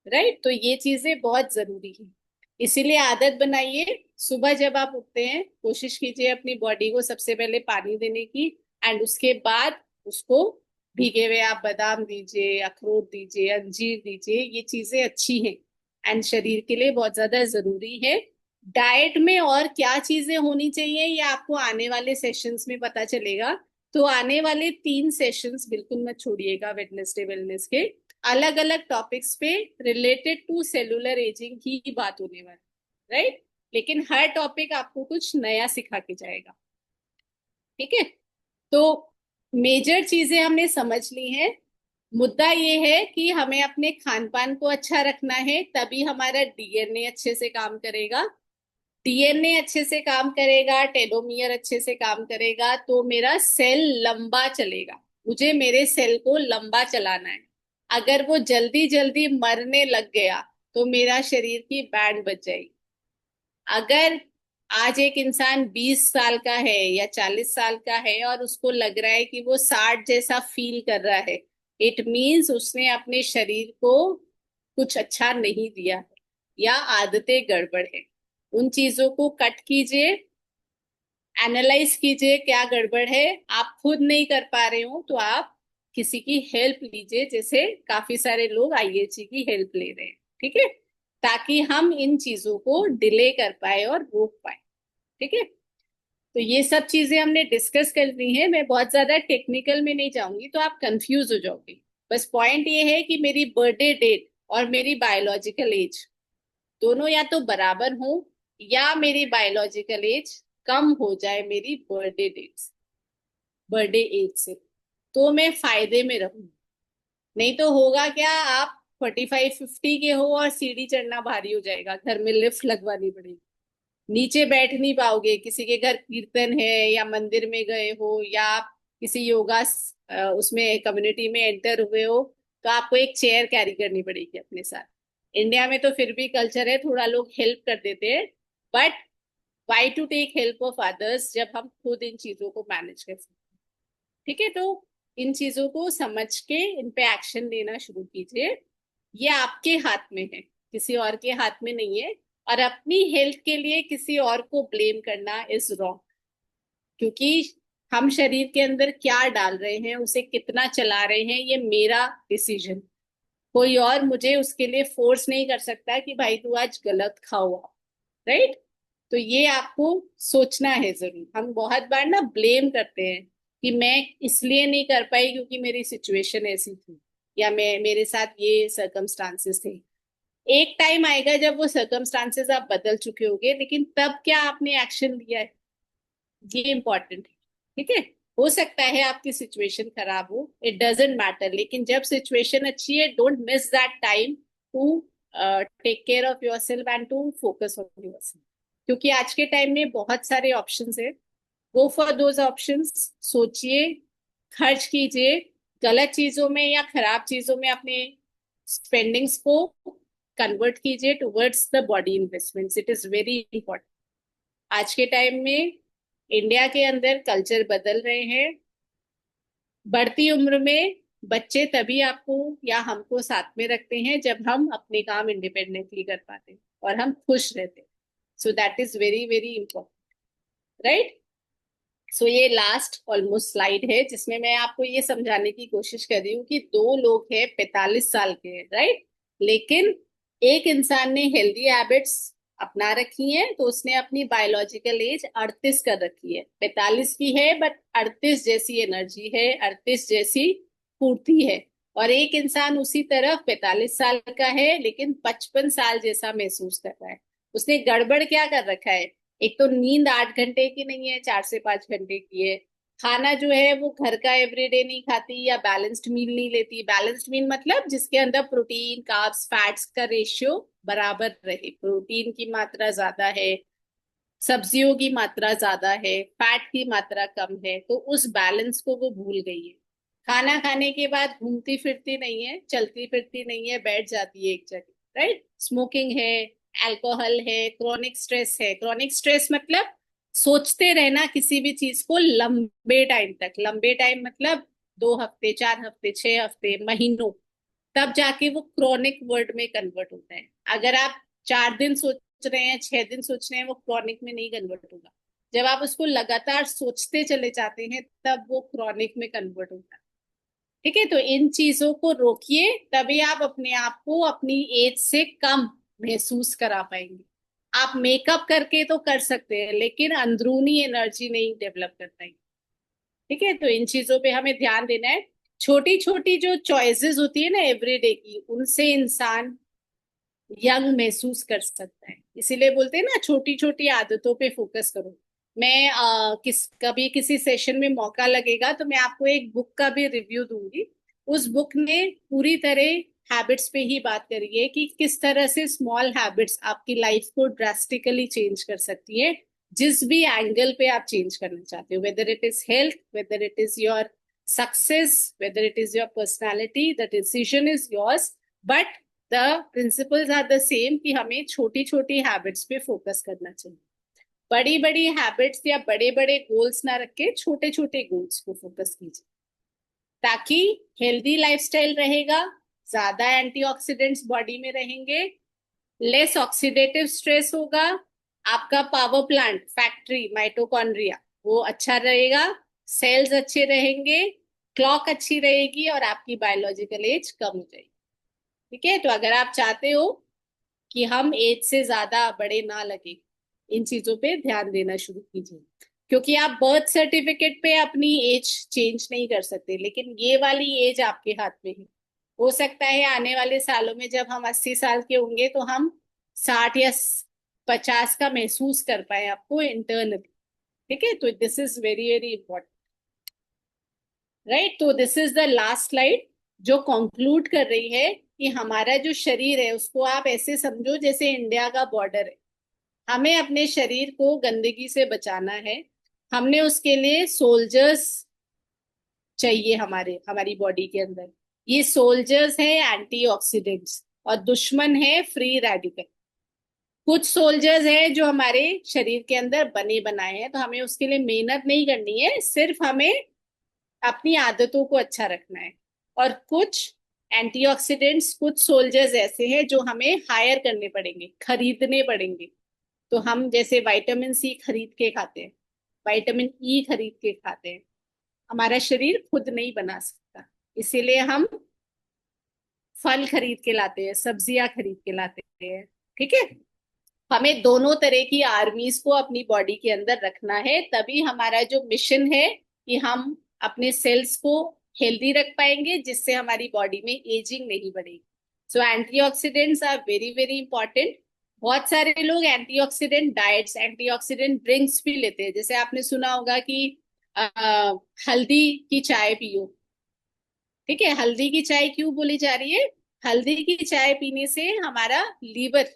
Speaker 2: राइट, तो ये चीजें बहुत जरूरी है। इसीलिए आदत बनाइए, सुबह जब आप उठते हैं कोशिश कीजिए अपनी बॉडी को सबसे पहले पानी देने की, एंड उसके बाद उसको भीगे हुए आप बादाम दीजिए, अखरोट दीजिए, अंजीर दीजिए। ये चीजें अच्छी हैं एंड शरीर के लिए बहुत ज्यादा जरूरी है। डाइट में और क्या चीजें होनी चाहिए ये आपको आने वाले सेशंस में पता चलेगा। तो आने वाले 3 सेशंस बिल्कुल मत छोड़िएगा वेडनेसडे वेलनेस के। अलग अलग टॉपिक्स पे रिलेटेड टू सेलुलर एजिंग की बात होने वाली, राइट। लेकिन हर टॉपिक आपको कुछ नया सिखा के जाएगा। ठीक है, तो मेजर चीजें हमने समझ ली हैं। मुद्दा ये है कि हमें अपने खान पान को अच्छा रखना है, तभी हमारा डीएनए अच्छे से काम करेगा। डीएनए अच्छे से काम करेगा, टेलोमियर अच्छे से काम करेगा, तो मेरा सेल लंबा चलेगा। मुझे मेरे सेल को लंबा चलाना है। अगर वो जल्दी जल्दी मरने लग गया तो मेरा शरीर की बैंड बच जाएगी। अगर आज एक इंसान 20 साल का है या 40 साल का है और उसको लग रहा है कि वो 60 जैसा फील कर रहा है, इट मीन्स उसने अपने शरीर को कुछ अच्छा नहीं दिया है या आदतें गड़बड़ है। उन चीजों को कट कीजिए, एनालाइज कीजिए क्या गड़बड़ है। आप खुद नहीं कर पा रहे हो तो आप किसी की हेल्प लीजिए, जैसे काफी सारे लोग आईएचई की हेल्प ले रहे हैं। ठीक है, ताकि हम इन चीजों को डिले कर पाए और रोक पाए। ठीक है, तो ये सब चीजें हमने डिस्कस कर ली हैं। मैं बहुत ज्यादा टेक्निकल में नहीं जाऊंगी तो आप कंफ्यूज हो जाओगे। बस पॉइंट ये है कि मेरी बर्थडे डेट और मेरी बायोलॉजिकल एज दोनों या तो बराबर हो या मेरी बायोलॉजिकल एज कम हो जाए मेरी बर्थडे एज से, तो मैं फायदे में रहूंगी। नहीं तो होगा क्या, आप 45-50 के हो और सीढ़ी चढ़ना भारी हो जाएगा, घर में लिफ्ट लगवानी पड़ेगी, नीचे बैठ नहीं पाओगे। किसी के घर कीर्तन है या मंदिर में गए हो या आप किसी योगा उसमें कम्युनिटी में एंटर हुए हो, तो आपको एक चेयर कैरी करनी पड़ेगी अपने साथ। इंडिया में तो फिर भी कल्चर है, थोड़ा लोग हेल्प कर देते हैं, but why to take help of others जब हम खुद इन चीजों को मैनेज कर सकते हैं। ठीक है, तो इन चीजों को समझ के इन पे एक्शन लेना शुरू कीजिए। ये आपके हाथ में है, किसी और के हाथ में नहीं है। और अपनी हेल्थ के लिए किसी और को ब्लेम करना इज रॉन्ग, क्योंकि हम शरीर के अंदर क्या डाल रहे हैं, उसे कितना चला रहे हैं, ये मेरा डिसीजन। कोई और मुझे उसके लिए फोर्स नहीं कर सकता कि भाई तू आज गलत खाओ, राइट। तो ये आपको सोचना है जरूर। हम बहुत बार ना ब्लेम करते हैं कि मैं इसलिए नहीं कर पाई क्योंकि मेरी सिचुएशन ऐसी थी या मेरे साथ ये सर्कमस्टांसेस थे। एक टाइम आएगा जब वो सर्कमस्टांसेस आप बदल चुके होंगे, लेकिन तब क्या आपने एक्शन लिया है, ये इंपॉर्टेंट है। ठीक है, हो सकता है आपकी सिचुएशन खराब हो, इट डजेंट मैटर, लेकिन जब सिचुएशन अच्छी है don't miss that time to take care of yourself and to focus on yourself. क्योंकि आज के टाइम में बहुत सारे ऑप्शंस है, गो फॉर दोज ऑप्शंस। सोचिए, खर्च कीजिए, गलत चीजों में या खराब चीजों में अपने स्पेंडिंग्स को कन्वर्ट कीजिए towards the body investments. It is very important. आज के टाइम में इंडिया के अंदर कल्चर बदल रहे हैं। बढ़ती उम्र में बच्चे तभी आपको या हमको साथ में रखते हैं जब हम अपने काम इंडिपेंडेंटली कर पाते हैं और हम खुश रहते हैं. So that is very very important, right. So ये लास्ट ऑलमोस्ट स्लाइड है जिसमें मैं आपको ये समझाने की कोशिश कर रही हूँ कि दो लोग हैं 45 साल के हैं, राइट, लेकिन एक इंसान ने हेल्दी हैबिट्स अपना रखी है तो उसने अपनी बायोलॉजिकल एज 38 कर रखी है. 45 की है बट 38 जैसी एनर्जी है, 38 जैसी फुर्ती है. और एक इंसान उसी तरफ 45 साल का है लेकिन 55 साल जैसा महसूस कर रहा है. उसने गड़बड़ क्या कर रखा है? एक तो नींद 8 घंटे की नहीं है, 4 से 5 घंटे की है. खाना जो है वो घर का एवरीडे नहीं खाती या बैलेंस्ड मील नहीं लेती. बैलेंस्ड मील मतलब जिसके अंदर प्रोटीन, कार्ब्स, फैट्स का रेशियो बराबर रहे. प्रोटीन की मात्रा ज्यादा है, सब्जियों की मात्रा ज्यादा है, फैट की मात्रा कम है. तो उस बैलेंस को वो भूल गई है. खाना खाने के बाद घूमती फिरती नहीं है, चलती फिरती नहीं है, बैठ जाती है एक जगह, राइट. स्मोकिंग है, अल्कोहल है, क्रॉनिक स्ट्रेस है. क्रॉनिक स्ट्रेस मतलब सोचते रहना किसी भी चीज को लंबे टाइम तक. लंबे टाइम मतलब 2 हफ्ते, 4 हफ्ते, 6 हफ्ते, महीनों, तब जाके वो क्रॉनिक वर्ड में कन्वर्ट होता है. अगर आप 4 दिन सोच रहे हैं, 6 दिन सोच रहे हैं, वो क्रॉनिक में नहीं कन्वर्ट होगा. जब आप उसको लगातार सोचते चले जाते हैं तब वो क्रॉनिक में कन्वर्ट होता है. ठीक है, तो इन चीजों को रोकिए, तभी आप अपने आप को अपनी एज से कम महसूस करा पाएंगे. आप मेकअप करके तो कर सकते हैं लेकिन अंदरूनी एनर्जी नहीं डेवलप कर पाएंगे. ठीक है, तो इन चीजों पे हमें ध्यान देना है. छोटी छोटी जो चॉइसेस होती है ना एवरीडे की, उनसे इंसान यंग महसूस कर सकता है. इसीलिए बोलते हैं ना छोटी छोटी आदतों पे फोकस करो. मैं कभी किसी सेशन में मौका लगेगा तो मैं आपको एक बुक का भी रिव्यू दूंगी. उस बुक ने पूरी तरह हैबिट्स पे ही बात करी है कि किस तरह से स्मॉल हैबिट्स आपकी लाइफ को ड्रास्टिकली चेंज कर सकती है, जिस भी एंगल पे आप चेंज करना चाहते हो. Whether it is health, whether it is your success, whether it is your personality, the decision is yours. But the principles are the same कि हमें छोटी छोटी हैबिट्स पे फोकस करना चाहिए. बड़ी बड़ी हैबिट्स या बड़े बड़े गोल्स ना रख के छोटे छोटे गोल्स को फोकस कीजिए, ताकि हेल्दी लाइफस्टाइल रहेगा, ज्यादा एंटीऑक्सीडेंट्स बॉडी में रहेंगे, लेस ऑक्सीडेटिव स्ट्रेस होगा, आपका पावर प्लांट, फैक्ट्री, माइटोकॉन्ड्रिया वो अच्छा रहेगा, सेल्स अच्छे रहेंगे, क्लॉक अच्छी रहेगी और आपकी बायोलॉजिकल एज कम हो जाएगी. ठीक है, तो अगर आप चाहते हो कि हम एज से ज्यादा बड़े ना लगे, इन चीजों पे ध्यान देना शुरू कीजिए. क्योंकि आप बर्थ सर्टिफिकेट पे अपनी एज चेंज नहीं कर सकते, लेकिन ये वाली एज आपके हाथ में है. हो सकता है आने वाले सालों में जब हम 80 साल के होंगे तो हम 60 या 50 का महसूस कर पाए आपको इंटरनली. ठीक है, तो this is very very important, right. तो this is the last slide जो कंक्लूड कर रही है कि हमारा जो शरीर है उसको आप ऐसे समझो जैसे इंडिया का बॉर्डर है. हमें अपने शरीर को गंदगी से बचाना है. हमने उसके लिए सोल्जर्स चाहिए हमारी बॉडी के अंदर. ये सोल्जर्स है एंटीऑक्सीडेंट्स और दुश्मन है फ्री रेडिकल. कुछ सोल्जर्स है जो हमारे शरीर के अंदर बने बनाए हैं, तो हमें उसके लिए मेहनत नहीं करनी है, सिर्फ हमें अपनी आदतों को अच्छा रखना है. और कुछ एंटीऑक्सीडेंट्स, कुछ सोल्जर्स ऐसे हैं जो हमें हायर करने पड़ेंगे, खरीदने पड़ेंगे. तो हम जैसे विटामिन सी खरीद के खाते हैं, विटामिन ई खरीद के खाते हैं, हमारा शरीर खुद नहीं बना सकता. इसीलिए हम फल खरीद के लाते हैं, सब्जियां खरीद के लाते हैं. ठीक है, हमें दोनों तरह की आर्मीज को अपनी बॉडी के अंदर रखना है, तभी हमारा जो मिशन है कि हम अपने सेल्स को हेल्दी रख पाएंगे, जिससे हमारी बॉडी में एजिंग नहीं बढ़ेगी. So antioxidants are very very important. बहुत सारे लोग एंटीऑक्सीडेंट डाइट्स, एंटीऑक्सीडेंट ड्रिंक्स भी लेते हैं. जैसे आपने सुना होगा कि हल्दी की चाय पियो. ठीक है, हल्दी की चाय क्यों बोली जा रही है? हल्दी की चाय पीने से हमारा लीवर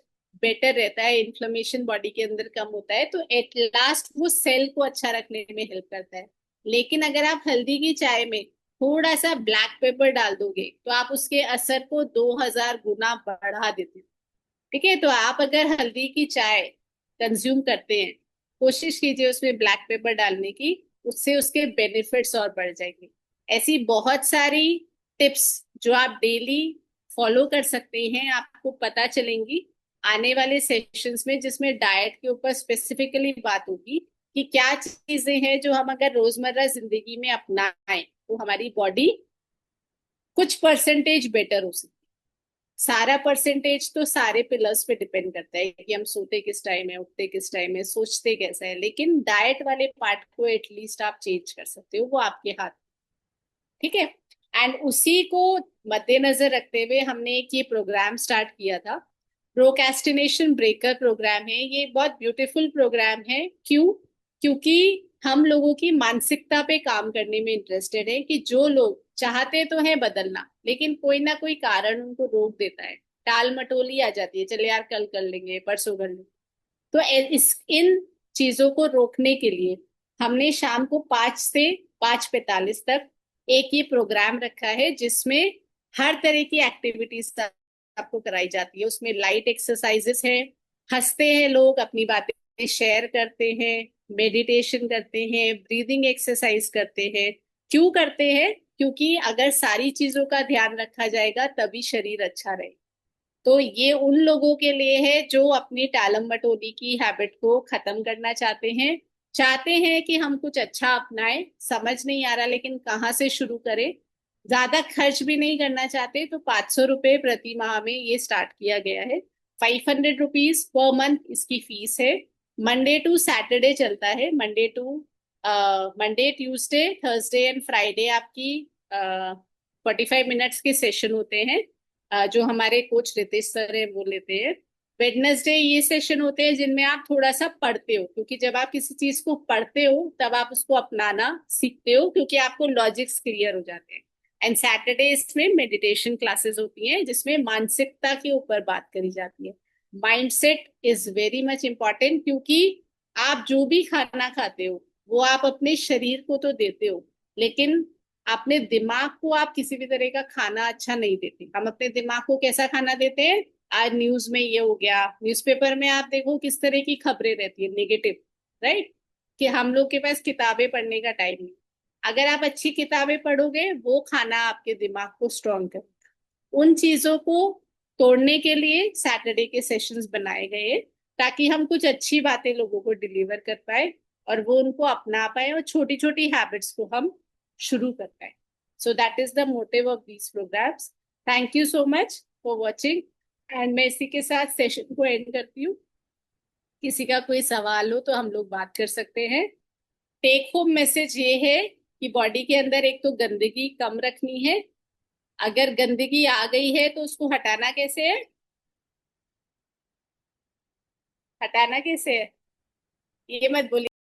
Speaker 2: बेटर रहता है, इन्फ्लेमेशन बॉडी के अंदर कम होता है, तो एट लास्ट वो सेल को अच्छा रखने में हेल्प करता है. लेकिन अगर आप हल्दी की चाय में थोड़ा सा ब्लैक पेपर डाल दोगे तो आप उसके असर को 2000 गुना बढ़ा देते हो. ठीक है, तो आप अगर हल्दी की चाय कंज्यूम करते हैं, कोशिश कीजिए उसमें ब्लैक पेपर डालने की, उससे उसके बेनिफिट्स और बढ़ जाएंगे. ऐसी बहुत सारी टिप्स जो आप डेली फॉलो कर सकते हैं, आपको पता चलेंगी आने वाले सेशंस में, जिसमें डाइट के ऊपर स्पेसिफिकली बात होगी कि क्या चीजें हैं जो हम अगर रोजमर्रा जिंदगी में अपनाएं तो हमारी बॉडी कुछ परसेंटेज बेटर हो सकती है। सारा परसेंटेज तो सारे पिलर्स पे डिपेंड करता है कि हम सोते किस टाइम है, उठते किस टाइम है, सोचते कैसा है, लेकिन डाइट वाले पार्ट को एटलीस्ट आप चेंज कर सकते हो, वो आपके हाथ। ठीक है। एंड उसी को मद्देनजर रखते हुए हमने एक ये प्रोग्राम स्टार्ट किया था, प्रोक्रेस्टिनेशन ब्रेकर प्रोग्राम है। ये बहुत ब्यूटीफुल प्रोग्राम है। क्यों? क्योंकि हम लोगों की मानसिकता पे काम करने में इंटरेस्टेड है कि जो लोग चाहते तो हैं बदलना, लेकिन कोई ना कोई कारण उनको रोक देता है, टाल मटोली आ जाती है, चले यार कल कर लेंगे, परसों कर लेंगे। तो इन चीजों को रोकने के लिए हमने शाम को 5 से 5:45 तक एक ये प्रोग्राम रखा है, जिसमें हर तरह की एक्टिविटीज आपको कराई जाती है। उसमें लाइट एक्सरसाइजेस है, हंसते हैं लोग, अपनी बातें शेयर करते हैं, मेडिटेशन करते हैं, ब्रीदिंग एक्सरसाइज करते हैं। क्यों करते हैं? क्योंकि अगर सारी चीजों का ध्यान रखा जाएगा तभी शरीर अच्छा रहे। तो ये उन लोगों के लिए है जो अपनी टालम मटोली की हैबिट को खत्म करना चाहते हैं कि हम कुछ अच्छा अपनाएं, समझ नहीं आ रहा लेकिन कहाँ से शुरू करें, ज्यादा खर्च भी नहीं करना चाहते, तो 500 रुपए प्रति माह में ये स्टार्ट किया गया है। 500 रुपीज पर मंथ इसकी फीस है। मंडे टू सैटरडे चलता है। Monday Tuesday Thursday and Friday आपकी 45 मिनट्स के सेशन होते हैं, जो हमारे कोच रितेश सर है वो लेते हैं। वेडनेसडे ये सेशन होते हैं जिनमें आप थोड़ा सा पढ़ते हो, क्योंकि जब आप किसी चीज को पढ़ते हो तब आप उसको अपनाना सीखते हो, क्योंकि आपको लॉजिक्स क्लियर हो जाते हैं। एंड सैटरडे इसमें मेडिटेशन क्लासेस होती हैं, जिसमें मानसिकता के ऊपर बात करी जाती है। Mindset is very much important, क्योंकि आप जो भी खाना खाते हो वो आप अपने शरीर को तो देते हो, लेकिन अपने दिमाग को आप किसी भी तरह का खाना अच्छा नहीं देते। हम अपने दिमाग को कैसा खाना देते हैं? आज न्यूज में ये हो गया, न्यूज़पेपर में आप देखो किस तरह की खबरें रहती है, नेगेटिव, राइट? कि हम लोग के पास किताबें पढ़ने का टाइम नहीं। अगर आप अच्छी किताबें पढ़ोगे, वो खाना आपके दिमाग को स्ट्रॉन्ग करेगा। उन चीजों को तोड़ने के लिए सैटरडे के सेशंस बनाए गए हैं, ताकि हम कुछ अच्छी बातें लोगों को डिलीवर कर पाए और वो उनको अपना पाए, और छोटी छोटी हैबिट्स को हम शुरू कर पाए। So that is the motive of these programmes. Thank you so much for watching, and मैं इसी के साथ सेशन को एंड करती हूँ। किसी का कोई सवाल हो तो हम लोग बात कर सकते हैं। टेक होम मैसेज ये है कि बॉडी के अंदर एक तो गंदगी कम रखनी है। अगर गंदगी आ गई है तो उसको हटाना कैसे है? हटाना कैसे है ये मत बोलिए।